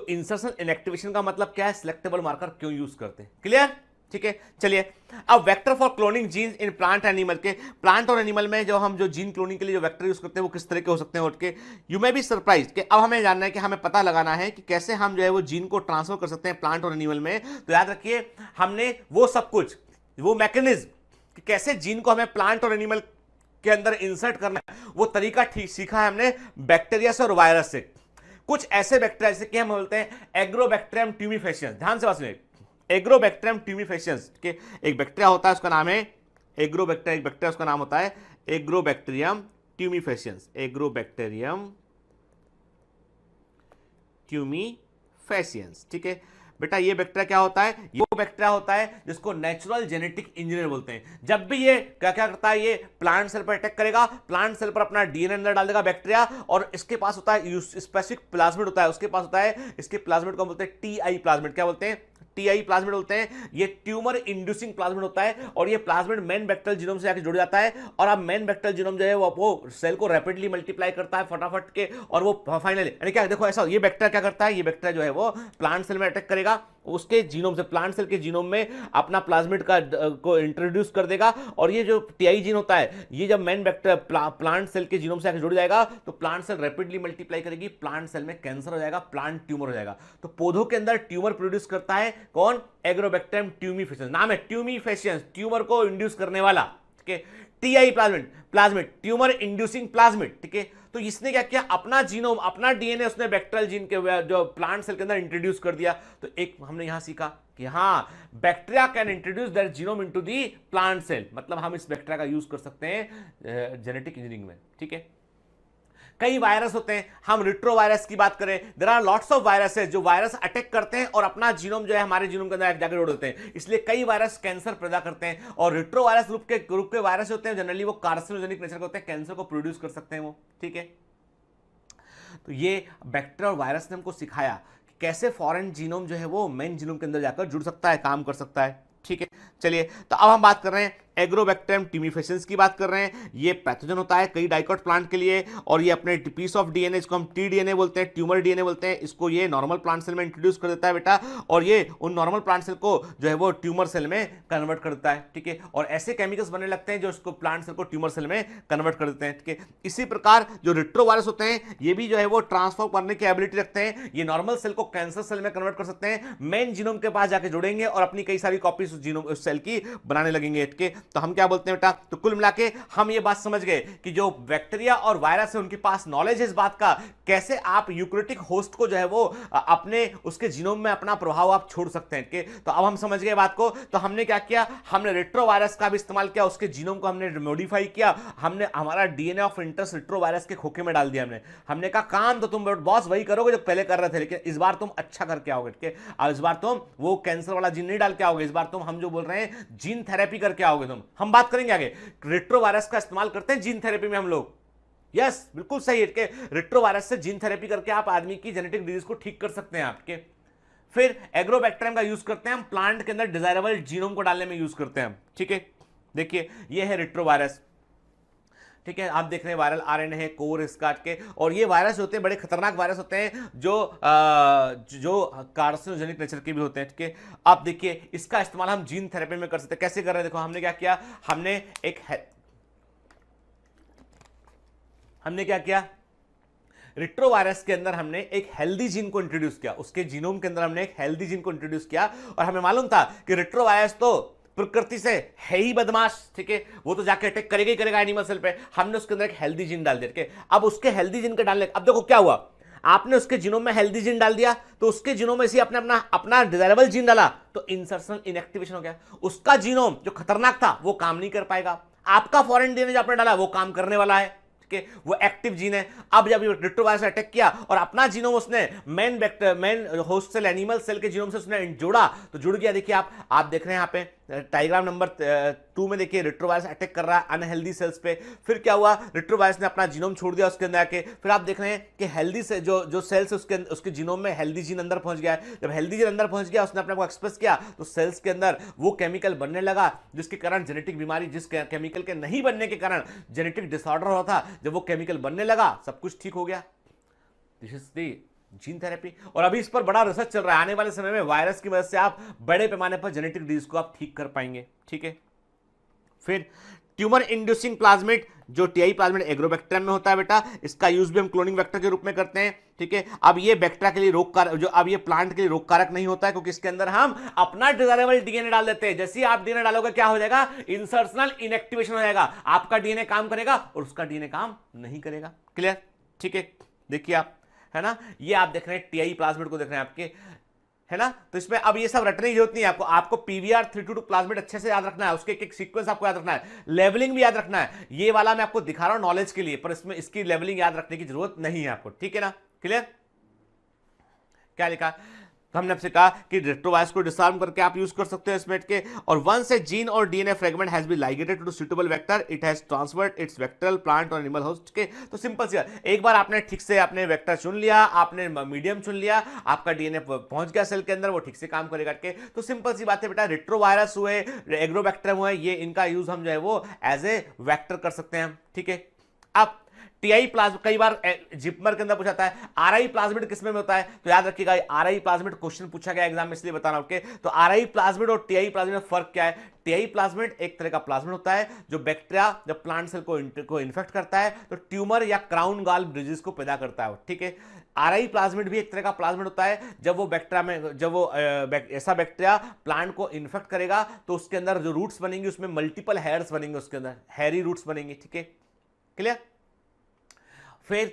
इंसर्शन इनएक्टिवेशन का मतलब क्या है, सिलेक्टेबल मार्कर क्यों यूज करते हैं। क्लियर, ठीक है, चलिए अब vector for cloning genes in plant animal के, प्लांट और एनिमल में जो हम जो जीन क्लोनिंग के लिए जो वेक्टर यूज करते हैं वो किस तरह के हो सकते हैं उठ के, यू मे बी सरप्राइज कि अब हमें जानना है कि हमें पता लगाना है कि कैसे हम जो है वो जीन को ट्रांसफर कर सकते हैं प्लांट और एनिमल में। तो याद रखिए हमने वो सब कुछ, वो मैकेनिज्म कि कैसे जीन को हमें प्लांट और एनिमल के अंदर इंसर्ट करना है, वो तरीका ठीक सीखा है हमने बैक्टीरिया से और वायरस से। कुछ ऐसे बैक्टीरिया जैसे कि हम बोलते हैं एग्रोबैक्टीरियम ट्यूमिफेशियंस, ध्यान से बात सुनिए, एग्रोबैक्टीरियम ट्यूमिफेशियंस के एक बैक्टीरिया होता है उसका नाम है एग्रोबैक्टीरिया, एक बैक्टीरिया उसका नाम होता है एग्रोबैक्टीरियम ट्यूमिफेशियंस, एग्रोबैक्टीरियम ट्यूमिफेशियंस, ठीक है बेटा। ये बैक्टीरिया क्या होता है, ये वो बैक्टीरिया होता है जिसको नेचुरल जेनेटिक इंजीनियर बोलते हैं। जब भी ये क्या क्या करता है, ये प्लांट सेल पर अटैक करेगा, प्लांट सेल पर अपना डीएनए अंदर डाल देगा बैक्टीरिया, और इसके पास होता है स्पेसिफिक प्लाज्मिड होता है, उसके पास होता है, इसके प्लाज्मिड को बोलते हैं टीआई प्लाज्मिड, क्या बोलते हैं, टीआई प्लाज्मिड बोलते हैं। ये ट्यूमर इंड्यूसिंग प्लाज्मिड होता है और ये प्लाज्मिड मेन बैक्टीरियल जीनोम से जाकर जुड़ जाता है, और अब मेन बैक्टीरियल जीनोम जो है वो सेल को रैपिडली मल्टीप्लाई करता है फटाफट के, और वो फाइनली यानी क्या, देखो ऐसा ये बैक्टीरिया क्या करता है, ये बैक्टीरिया जो है वो प्लांट सेल में अटैक करेगा, उसके जीनोम से, प्लांट सेल के जीनोम में अपना प्लाज्मिड का को इंट्रोड्यूस कर देगा, और ये जो टीआई जीन होता है ये जब मेन बैक्टीरिया प्लांट सेल के जीनोम से आकर जुड़ जाएगा तो प्लांट सेल रैपिडली मल्टीप्लाई करेगी, प्लांट सेल में कैंसर हो जाएगा, प्लांट ट्यूमर हो जाएगा। तो पौधों के अंदर ट्यूमर प्रोड्यूस करता है कौन, एग्रोबैक्टीरियम ट्यूमिफेशियंस, नाम है ट्यूमिफेशियंस, ट्यूमर को इंड्यूस करने वाला, ठीक है, TI plasmid tumour inducing plasmid, ठीक है। तो इसने क्या किया, अपना जीनोम, अपना डीएनए उसने बैक्टीरियल जीन के जो प्लांट सेल के अंदर इंट्रोड्यूस कर दिया। तो एक हमने यहां सीखा कि हाँ, bacteria can introduce their genome into the plant cell, मतलब हम इस बैक्टीरिया का यूज कर सकते हैं जेनेटिक इंजीनियरिंग में, ठीक है। कई वायरस होते हैं, हम रिट्रोवायरस की बात करें, there are lots of viruses जो वायरस अटैक करते हैं और अपना जीनोम जो है हमारे जीनोम के अंदर जाकर जोड़ देते हैं, इसलिए कई वायरस कैंसर पैदा करते हैं। और रिट्रोवायरस ग्रुप के वायरस होते हैं जनरली वो कार्सिनोजेनिक नेचर के होते हैं, कैंसर को प्रोड्यूस कर सकते हैं वो, ठीक है। तो ये बैक्टीरिया और वायरस ने हमको सिखाया कि कैसे फॉरेन जीनोम जो है वो मेन जीनोम के अंदर जाकर जुड़ सकता है, काम कर सकता है, ठीक है। चलिए तो अब हम बात कर रहे हैं एग्रोबैक्टीरियम ट्यूमिफेशियंस की बात कर रहे हैं। ये पैथोजन होता है कई डाइकोट प्लांट के लिए, और ये अपने पीस ऑफ डीएनए, इसको हम टीडीएनए बोलते हैं, ट्यूमर डीएनए बोलते हैं, इसको ये नॉर्मल प्लांट सेल में इंट्रोड्यूस कर देता है बेटा, और ये उन नॉर्मल प्लांट सेल को जो है वो ट्यूमर सेल में कन्वर्ट कर देता है, ठीक है। और ऐसे केमिकल्स बनने लगते हैं जो इसको प्लांट सेल को ट्यूमर सेल में कन्वर्ट कर देते हैं, ठीक है। इसी प्रकार जो रिट्रोवायरस होते हैं ये भी जो है वो ट्रांसफॉर्म करने की एबिलिटी रखते हैं, ये नॉर्मल सेल को कैंसर सेल में कन्वर्ट कर सकते हैं, मेन जीनोम के पास जाके जुड़ेंगे और अपनी कई सारी कॉपीज उस सेल की बनाने लगेंगे, ठीक है। तो हम क्या बोलते हैं, तो कुल मिलाके हम ये बात समझ गए कि जो बैक्टीरिया और वायरस है उनके पास नॉलेज है इस बात का कैसे आप यूकैरियोटिक होस्ट को जो है वो अपने उसके जीनोम में अपना प्रभाव आप छोड़ सकते हैं, ठीक है। तो अब हम समझ गए बात को। तो हमने क्या किया, हमने रेट्रोवायरस का भी इस्तेमाल किया, उसके जीनोम को हमने मॉडिफाई किया, हमने हमारा डीएनए ऑफ इंटरेस्ट रेट्रोवायरस के खोखे में डाल दिया। हमने कहा काम तो तुम बॉस वही करोगे जो पहले कर रहे थे, लेकिन इस बार तुम अच्छा करके आओगे, ठीक है। अब इस बार तुम वो कैंसर वाला जीन नहीं डाल के आओगे, इस बार तुम हम जो बोल रहे हैं जीन थेरेपी करके आओगे तुम। हम बात करेंगे आगे, रेट्रोवायरस का इस्तेमाल करते हैं जीन थेरेपी में हम लोग, यस बिल्कुल सही है कि रेट्रोवायरस से जीन थेरेपी करके आप आदमी की जेनेटिक डिजीज को ठीक कर सकते हैं आपके। फिर एग्रोबैक्टीरियम का यूज करते हैं हम प्लांट के अंदर डिजायरेबल जीनोम को डालने में यूज करते हैं, ठीक है। देखिए ये है रेट्रोवायरस, ठीक है। आप देख रहे हैं वायरल आरएनए है कोर इसका के, और ये वायरस होते हैं बड़े खतरनाक वायरस होते हैं जो कार्सिनोजेनिक नेचर के भी होते हैं, ठीक है। आप देखिए इसका इस्तेमाल हम जीन थेरेपी में कर सकते हैं। कैसे कर रहे हैं, देखो हमने क्या किया, हमने क्या किया, रिट्रोवायरस के अंदर हमने एक हेल्दी जीन को इंट्रोड्यूस किया, उसके जीनोम के अंदर हमने एक हेल्दी जीन को इंट्रोड्यूस किया, और हमें मालूम था कि रिट्रोवायरस तो प्रकृति से है ही बदमाश, ठीक है, वो तो जाके अटैक करेगा ही करेगा एनिमल सेल पे। हमने उसके अंदर एक हेल्दी जीन डाल दिया, ठीक है। अब उसके हेल्दी जीन के डालने, अब देखो क्या हुआ, आपने उसके जीनोम में हेल्दी जीन डाल दिया, तो उसके जीनोम में से अपने अपना डिजायरेबल जीन डाला, तो इंसर्शनल इनएक्टिवेशन हो गया। उसका जीनोम जो खतरनाक था वो काम नहीं कर पाएगा, आपका फॉरेन डीएनए जो आपने डाला वो काम करने वाला है, ठीक है, वो एक्टिव जीन है। अब जब रेट्रोवायरस ने अटैक किया और अपना जीनोम उसने main host cell animal cell के जीनोम से उसने जोड़ा, तो जुड़ गया। देखिए आप देख रहे हैं यहाँ पे डायग्राम नंबर 2 में, देखिए रेट्रोवायरस अटैक कर रहा है अनहेल्दी सेल्स पे। फिर क्या हुआ, रेट्रोवायरस ने अपना जीनोम छोड़ दिया उसके अंदर आके। फिर आप देख रहे हैं कि हेल्दी से जो सेल्स उसके जीनोम में हेल्दी जीन अंदर पहुंच गया है। जब हेल्दी जीन अंदर पहुंच गया, उसने अपने को एक्सप्रेस किया, तो सेल्स के अंदर वो केमिकल बनने लगा जिसके कारण जेनेटिक बीमारी, जिस केमिकल के नहीं बनने के कारण जेनेटिक डिसऑर्डर हो था, जब वो केमिकल बनने लगा सब कुछ ठीक हो गया। This is the gene therapy. और अभी इस पर बड़ा रिसर्च चल रहा है। आने वाले समय में वायरस की मदद से आप बड़े पैमाने पर जेनेटिक डिजीज को आप ठीक कर पाएंगे, ठीक है। फिर ट्यूमर इंड्यूसिंग प्लाज्मिड, जो टीआई प्लाज्मिड एग्रोबैक्टीरियम में होता है बेटा, इसका यूज भी हम क्लोनिंग वेक्टर के रूप में करते हैं, ठीक है। अब ये बैक्टीरिया के लिए रोगकारक, जो अब ये प्लांट के लिए रोगकारक नहीं होता है, क्योंकि इसके अंदर हम अपना डिजायरेबल डीएनए डाल देते हैं। जैसे ही आप डीएनए डालोगे क्या हो जाएगा, इंसर्शनल इनएक्टिवेशन हो जाएगा। आपका डीएनए काम करेगा और उसका डीएनए काम नहीं करेगा। क्लियर, ठीक है। देखिए आप, है ना, ये आप देख रहे हैं टीआई प्लाज्मिड को देख रहे हैं आपके, है ना। तो इसमें अब ये सब रटने की जरूरत नहीं है आपको पीवीआर 322 प्लाज्मिड अच्छे से याद रखना है, उसके एक सीक्वेंस आपको याद रखना है, लेवलिंग भी याद रखना है। ये वाला मैं आपको दिखा रहा हूं नॉलेज के लिए, पर इसमें इसकी लेवलिंग याद रखने की जरूरत नहीं है आपको, ठीक है ना। क्लियर, क्या लिखा, तो हमने आपसे कहा कि रेट्रोवायरस को डिसआर्म करके आप यूज कर सकते हो एस्मेट के। और once a gene or DNA fragment has been ligated to suitable vector, it has transferred its vectoral plant और एनिमल होस्ट के। तो सिंपल सी, एक बार आपने ठीक से अपने वेक्टर चुन लिया, आपने मीडियम चुन लिया, आपका डीएनए पहुंच गया सेल के अंदर, वो ठीक से काम करेगा के। तो सिंपल सी बात है बेटा, रेट्रोवायरस हुए, एग्रोबैक्टीरियम हुए, ये इनका यूज हम जो है वो एज ए वेक्टर कर सकते हैं, ठीक है। अब टीआई प्लाज्मिड, कई बार जिपमर के अंदर पूछा जाता है आरआई प्लाज्मिड किसमें होता है, तो याद रखिएगा आरआई प्लाज्मिड क्वेश्चन पूछा गया एग्जाम में, इसलिए बता रहा हूं। ओके, तो आरआई प्लाज्मिड और टीआई प्लाज्मिड में फर्क क्या है। टीआई प्लाज्मिड एक तरह का प्लाज्मिड होता है जो बैक्टीरिया जब प्लांट सेल को इन्फेक्ट करता है तो ट्यूमर या क्राउन गाल डिजीज को पैदा करता है, ठीक है। आरआई प्लाज्मिड भी एक तरह का प्लाज्मिड होता है, जब वो बैक्टीरिया में, जब वो ऐसा बैक्टीरिया प्लांट को इन्फेक्ट करेगा तो उसके अंदर जो रूट्स बनेंगे उसमें मल्टीपल हेयर्स बनेंगे, उसके अंदर हैरी रूट्स बनेंगे, ठीक है। क्लियर। फिर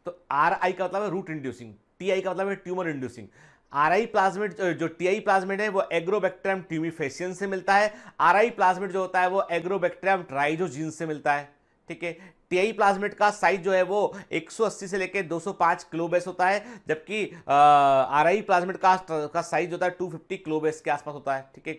तो आर आई का मतलब है रूट इंड्यूसिंग, टी आई का मतलब है tumour inducing. Are I plasmid, जो टी आई प्लाज्मिड है वो एग्रोबैक्टीरियम ट्यूमिफेसियन से मिलता है। आर आई प्लाज्मिड जो होता है वो एग्रोबैक्टीरियम ट्राइजोजीन से मिलता है, ठीक है। टी आई प्लाज्मिड का साइज जो है वो 180 से लेकर 205 किलोबेस होता है, जबकि आर आई प्लाज्मिड का साइज होता है 250 किलोबेस के आसपास होता है, ठीक है,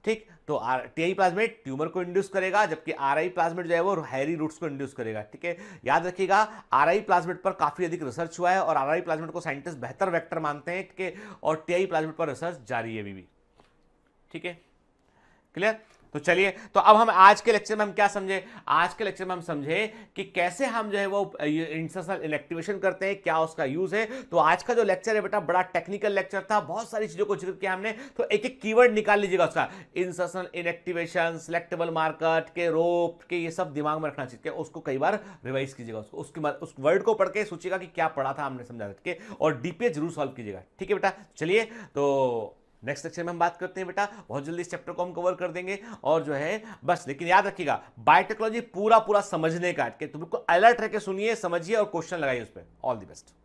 ठीक। तो टीआई प्लाज्मिड ट्यूमर को इंड्यूस करेगा, जबकि आरआई प्लाज्मिड जो है वो हैरी रूट्स को इंड्यूस करेगा, ठीक है। याद रखिएगा आरआई प्लाज्मिड पर काफी अधिक रिसर्च हुआ है और आरआई प्लाज्मिड को साइंटिस्ट बेहतर वेक्टर मानते हैं, ठीक है। और टीआई प्लाज्मिड पर रिसर्च जारी है अभी भी, ठीक है। क्लियर। तो चलिए, तो अब हम आज के लेक्चर में हम क्या समझे, आज के लेक्चर में हम समझे कि कैसे हम जो है वो इंसर्शनल इनएक्टिवेशन करते हैं, क्या उसका यूज है। तो आज का जो लेक्चर है बेटा बड़ा टेक्निकल लेक्चर था, बहुत सारी चीजों को जिक्र किया हमने। तो एक एक कीवर्ड निकाल लीजिएगा उसका, इंसर्शनल इनएक्टिवेशन, सिलेक्टेबल मार्कर के, रोप के, ये सब दिमाग में रखना चाहिए, उसको कई बार रिवाइज कीजिएगा, उस वर्ड को पढ़ के सोचिएगा कि क्या पढ़ा था हमने, समझा, ठीक है। और डीपीए जरूर सॉल्व कीजिएगा, ठीक है बेटा। चलिए, तो नेक्स्ट लेक्चर में हम बात करते हैं बेटा, बहुत जल्दी इस चैप्टर को हम कवर कर देंगे। और जो है बस, लेकिन याद रखिएगा बायोटेक्नोलॉजी पूरा समझने का, तो बिल्कुल अलर्ट रह के सुनिए, समझिए और क्वेश्चन लगाइए उस पर। All the best.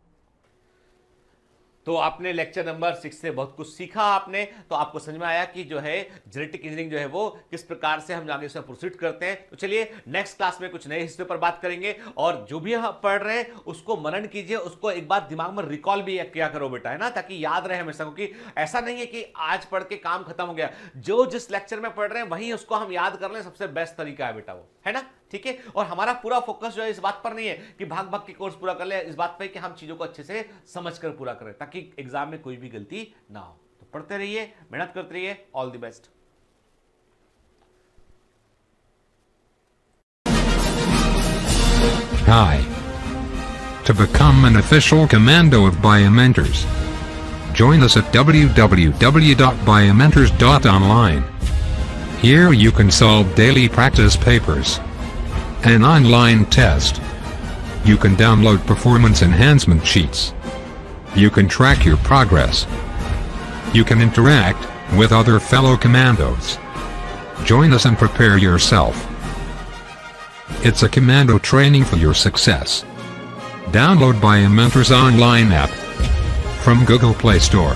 तो आपने लेक्चर नंबर 6 से बहुत कुछ सीखा आपने, तो आपको समझ में आया कि जो है जेनेटिक इंजीनियरिंग जो है वो किस प्रकार से हम आगे उसमें प्रोसीड करते हैं। तो चलिए नेक्स्ट क्लास में कुछ नए हिस्से पर बात करेंगे, और जो भी हम पढ़ रहे हैं उसको मनन कीजिए, उसको एक बार दिमाग में रिकॉल भी किया करो बेटा, है ना, ताकि याद रहे हमेशा। क्योंकि ऐसा नहीं है कि आज पढ़ के काम खत्म हो गया, जो जिस लेक्चर में पढ़ रहे हैं वहीं उसको हम याद कर लें, सबसे बेस्ट तरीका है बेटा वो, है ना, ठीक है। और हमारा पूरा फोकस जो है इस बात पर नहीं है कि भाग भाग के कोर्स पूरा कर ले, इस बात पर कि हम चीजों को अच्छे से समझकर पूरा करें, ताकि एग्जाम में कोई भी गलती ना हो। तो पढ़ते रहिए, मेहनत करते रहिए। All the best. Hi. To become an official commando of Biomentors, join us at www.biomentors.online. Here you can solve daily practice papers, an online test. You can download performance enhancement sheets. You can track your progress. You can interact with other fellow commandos. Join us and prepare yourself. It's a commando training for your success. Download by Mentors online app from Google Play Store.